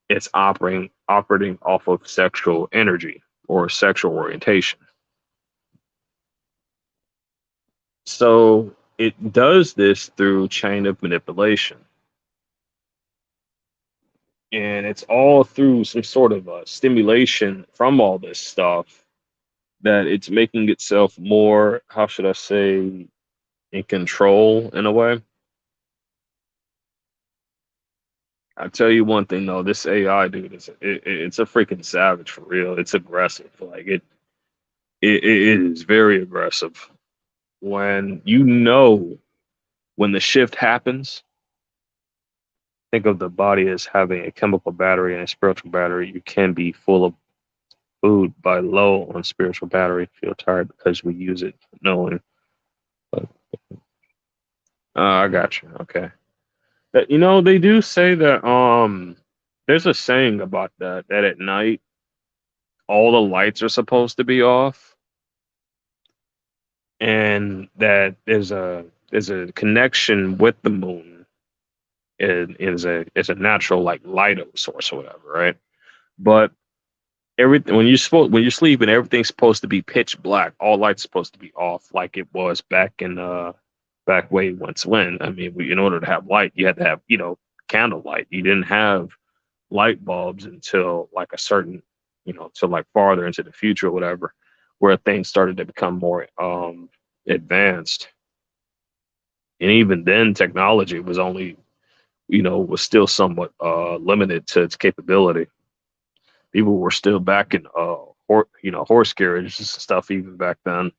[SPEAKER 1] it's operating off of sexual energy or sexual orientation. So it does this through chain of manipulation, and it's all through some sort of stimulation from all this stuff that it's making itself more, how should I say, in control in a way. I tell you one thing though, this AI dude it's a freaking savage for real. It's aggressive. Like it is very aggressive. When when the shift happens, think of the body as having a chemical battery and a spiritual battery. You can be full of food by low on spiritual battery, feel tired because we use it knowing. But I got you. Okay. They do say that there's a saying about that at night all the lights are supposed to be off, and that there's a connection with the moon. It is a natural like light source or whatever, right? But everything when you're sleeping, everything's supposed to be pitch black. All lights supposed to be off, like it was back way once when. I mean, in order to have light, you had to have candlelight. You didn't have light bulbs until like a certain till like farther into the future or whatever, where things started to become more advanced. And even then, technology was only was still somewhat limited to its capability. People were still back in horse carriages and stuff even back then.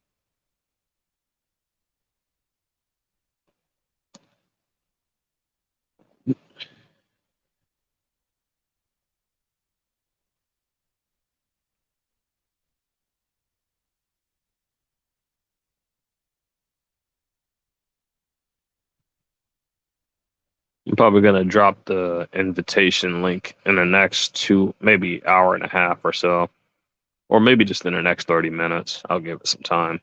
[SPEAKER 1] I'm probably gonna drop the invitation link in the next maybe hour and a half or so, or maybe just in the next 30 minutes. I'll give it some time.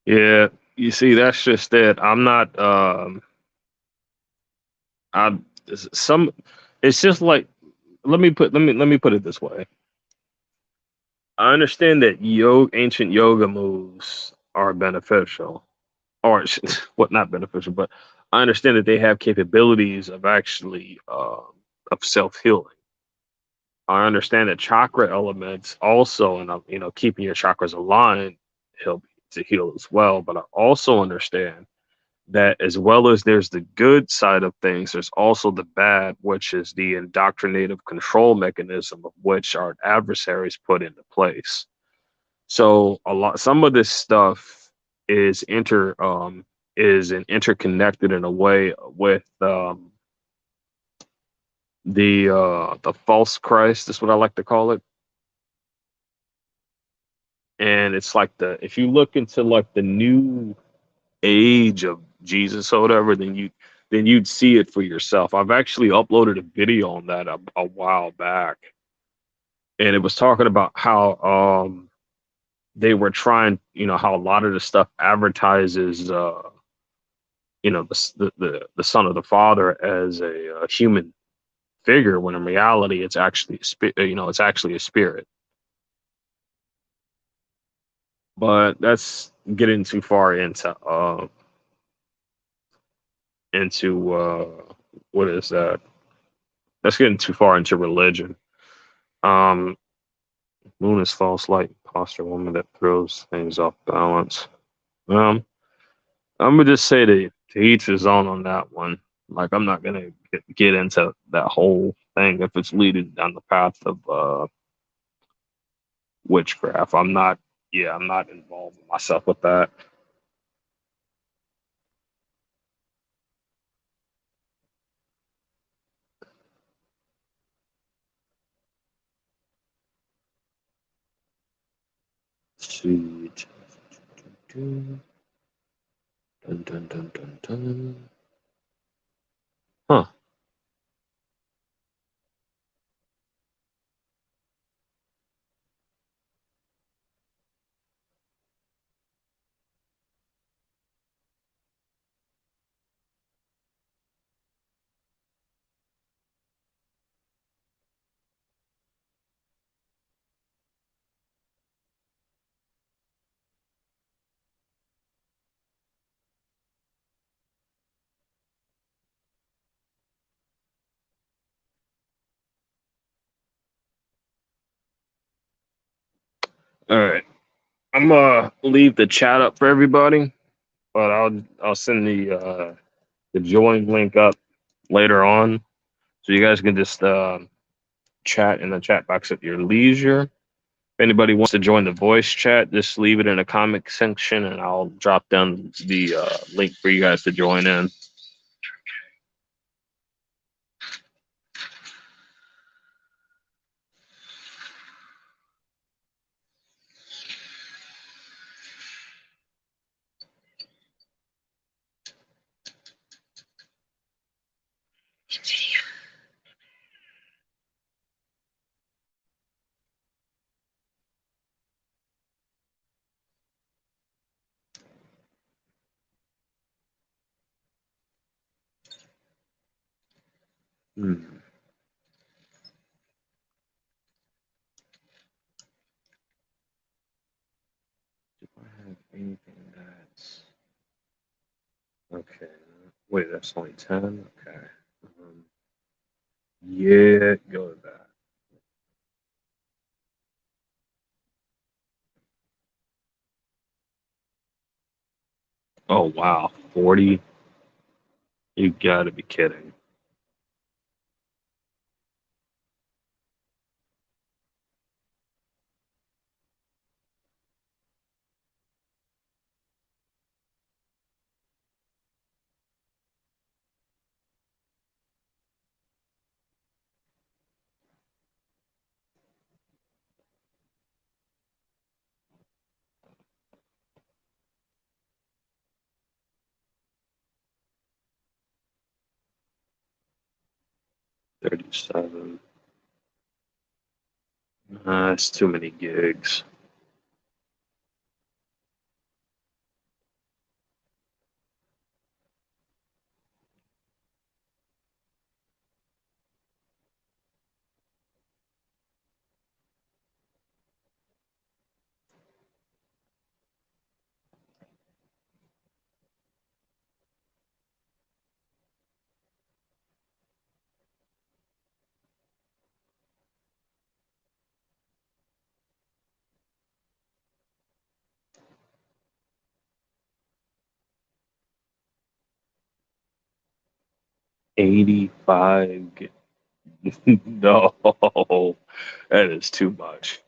[SPEAKER 1] Yeah, you see, that's just it. I'm not. I some. It's just like let me put it this way. I understand that ancient yoga moves are beneficial, or what not beneficial, but I understand that they have capabilities of actually of self healing. I understand that chakra elements also, and keeping your chakras aligned help to heal as well. But I also understand that as well as there's the good side of things, there's also the bad, which is the indoctrinative control mechanism of which our adversaries put into place. So some of this stuff is interconnected in a way with the false Christ. That's what I like to call it. And it's like if you look into like the new age of Jesus or whatever, then you'd see it for yourself. I've actually uploaded a video on that a while back, and it was talking about how they were trying, how a lot of the stuff advertises the son of the father as a human figure, when in reality it's actually it's actually a spirit. But that's getting too far into what is that? That's getting too far into religion. Um, Moon is false light, imposter woman that throws things off balance. Um, I'm gonna just say to each his own on that one. Like I'm not gonna get into that whole thing if it's leading down the path of witchcraft. I'm not. Yeah, I'm not involving myself with that. Sweet. Dun, dun, dun, dun, dun, dun. Huh. All right. I'm gonna leave the chat up for everybody, but I'll send the join link up later on, so you guys can just chat in the chat box at your leisure. If anybody wants to join the voice chat, just leave it in the comment section, and I'll drop down the link for you guys to join in. Hmm. Do I have anything that's okay? Wait, that's only 10. Okay. Um, yeah, go with that. Oh wow, 40. You gotta be kidding. 37. That's too many gigs. 85 gigs. No, that is too much.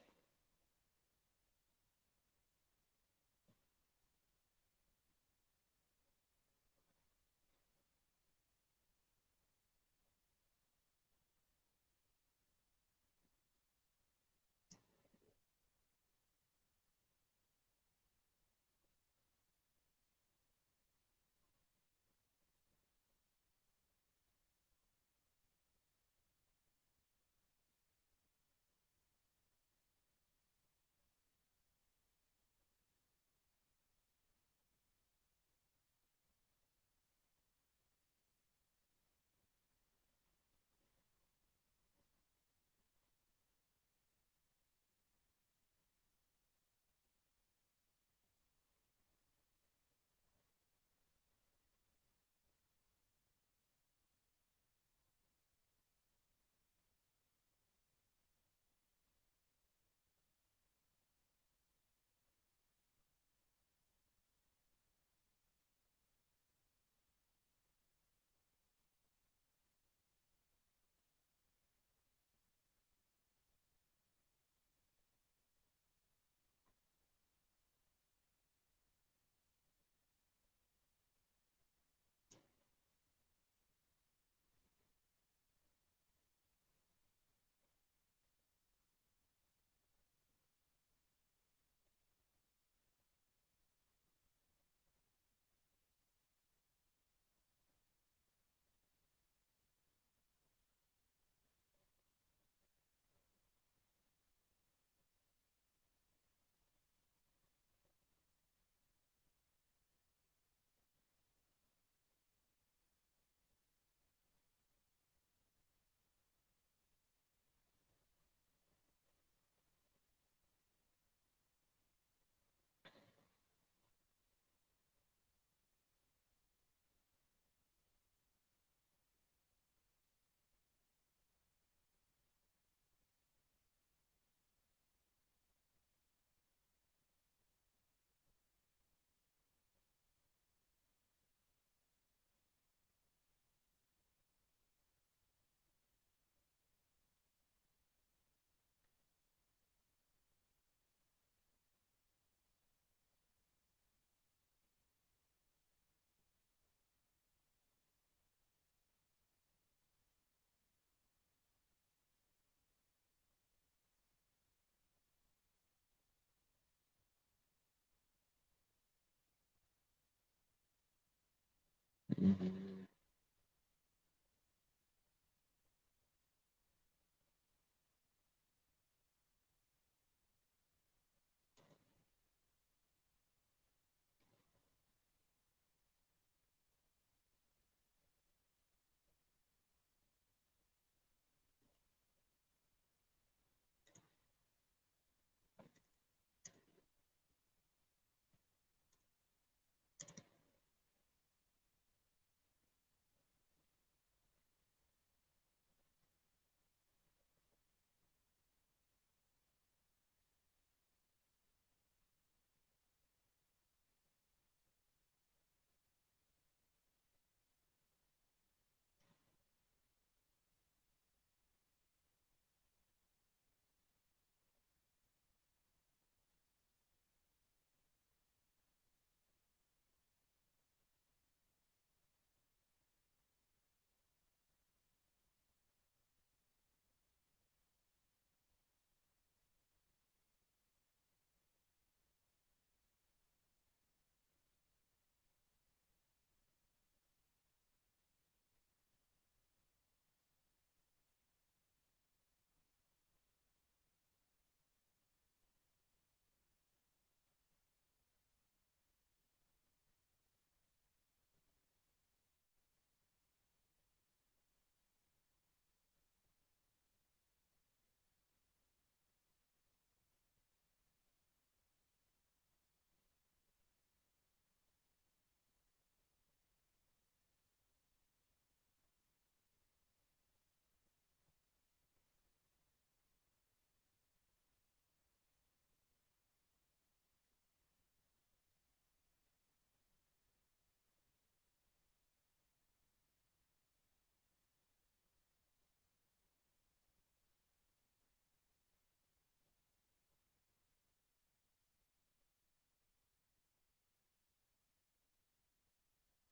[SPEAKER 1] Mhm.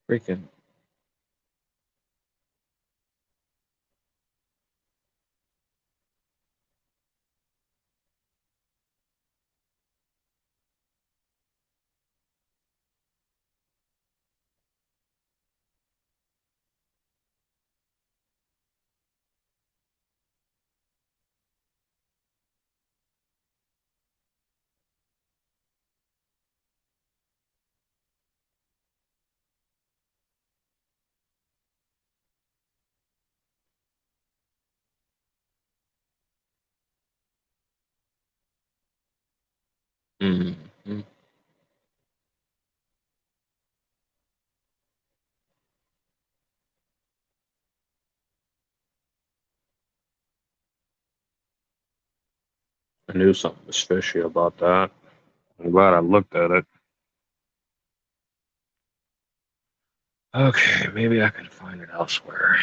[SPEAKER 1] Freaking, mhm. I knew something was fishy about that. I'm glad I looked at it. Okay, maybe I can find it elsewhere.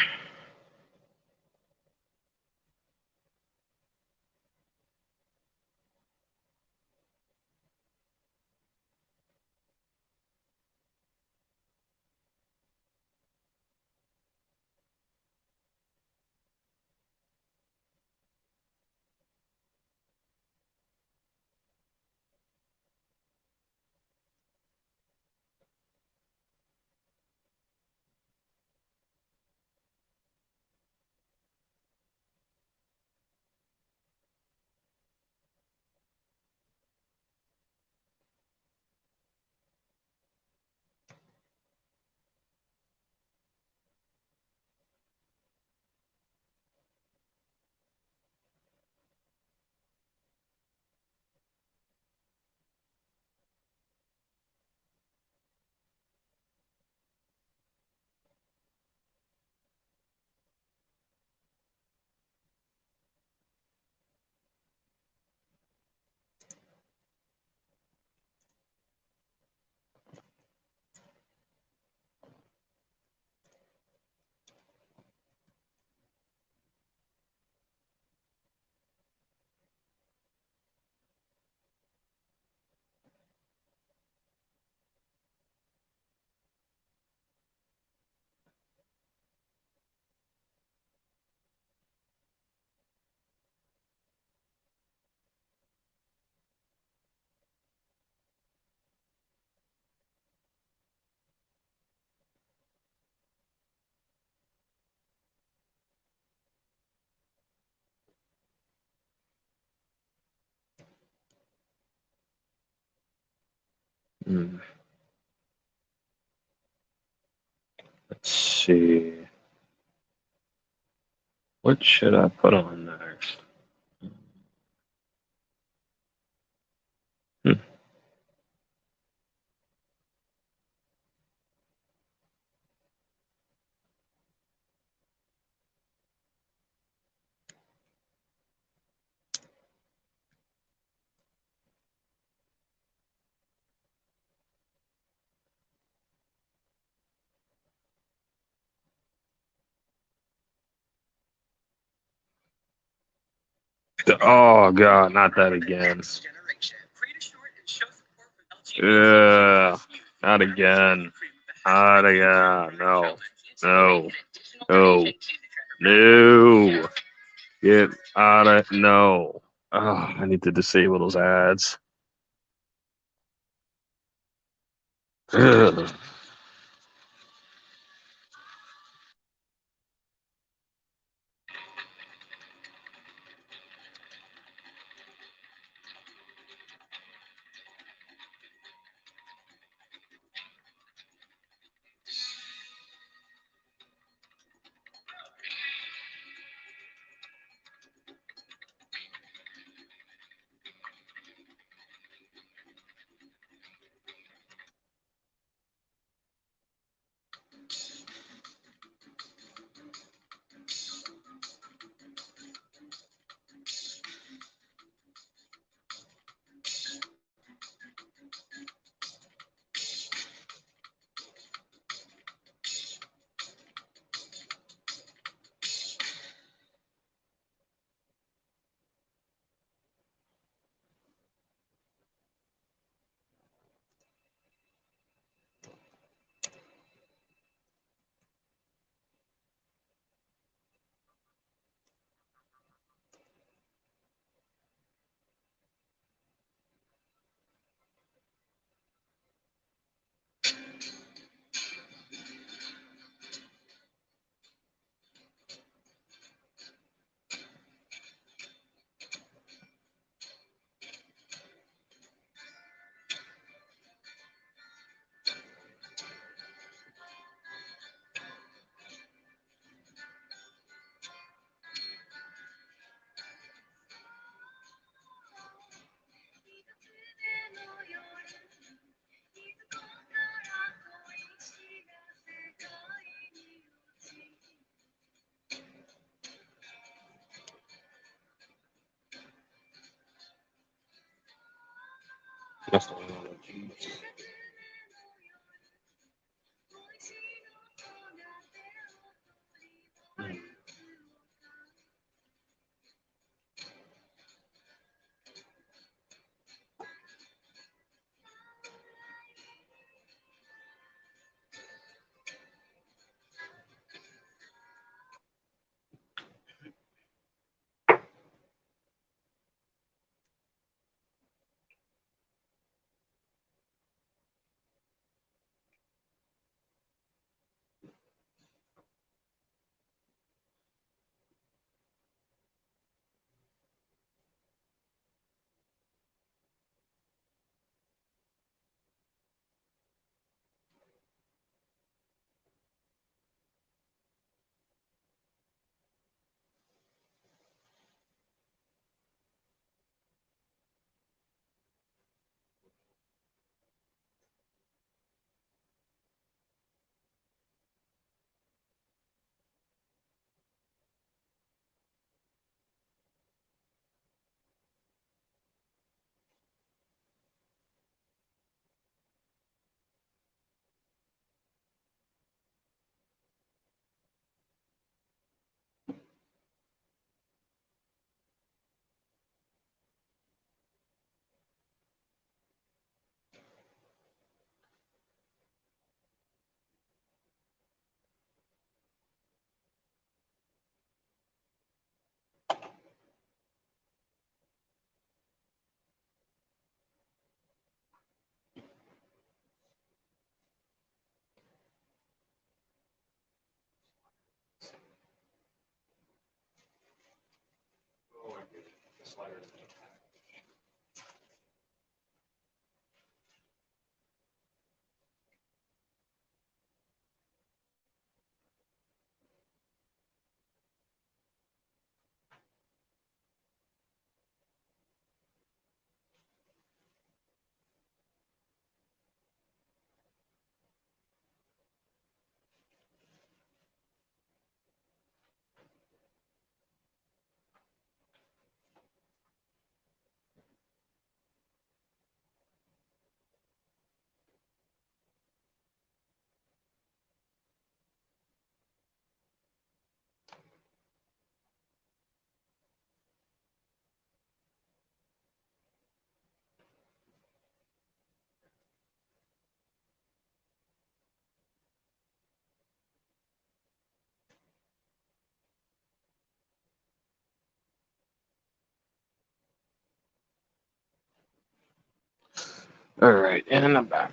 [SPEAKER 1] Hmm. Let's see. What should I put on next? Hmm. Oh God, not that again. Yeah, not again. Not again. No, no, no, no. Get out of no. Oh, I need to disable those ads. Ugh. That's the one. All right, and I'm back.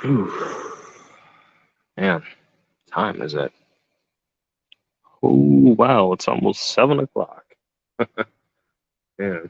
[SPEAKER 1] Whew. Man, time is it? Oh wow, it's almost 7 o'clock. Yeah.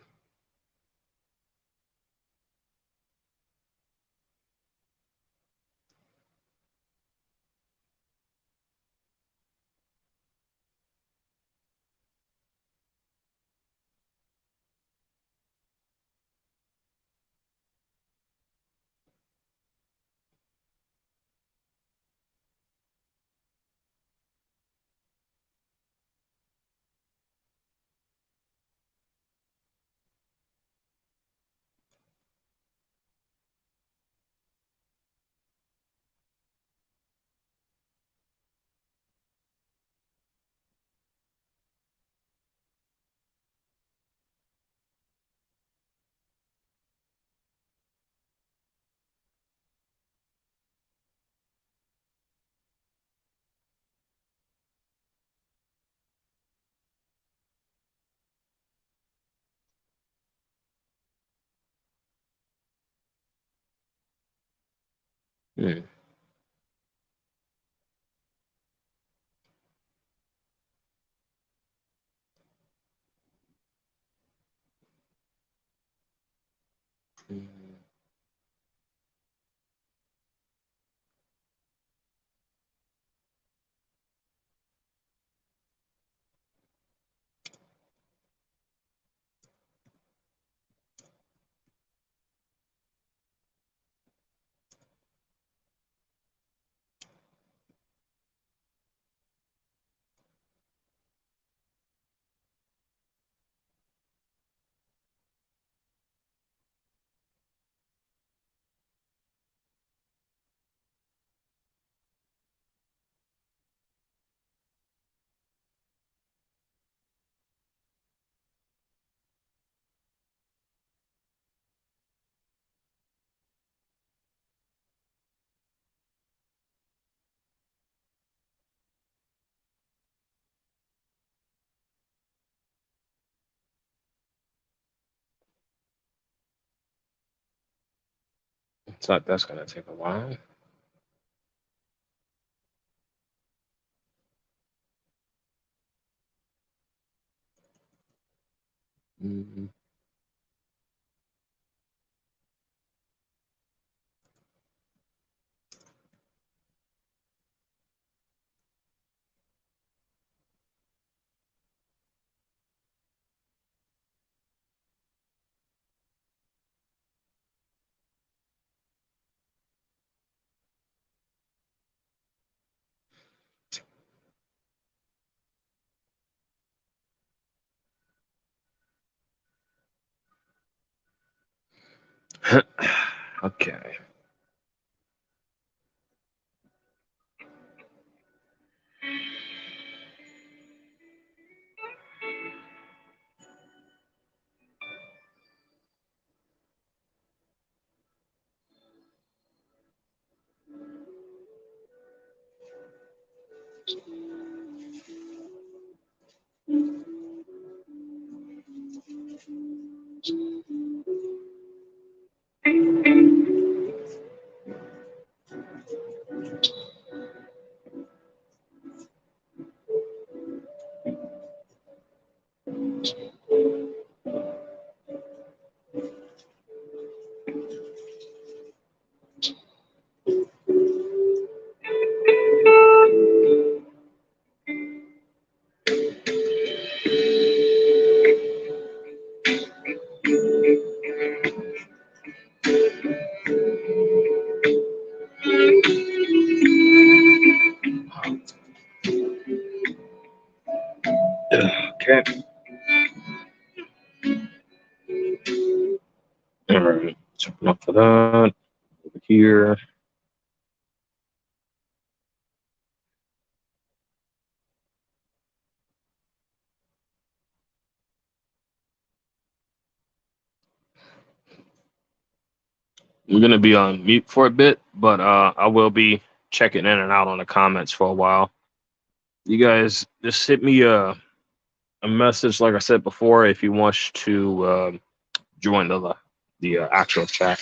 [SPEAKER 1] Hmm. So that's gonna take a while. Mhm. Okay. Okay. All right. Jumping off of that. Over here. I'm gonna be on mute for a bit, but I will be checking in and out on the comments for a while. You guys just hit me a message, like I said before, if you want to join the actual chat.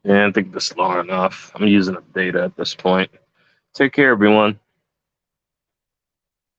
[SPEAKER 1] Yeah, I think this is long enough. I'm using up data at this point. Take care, everyone.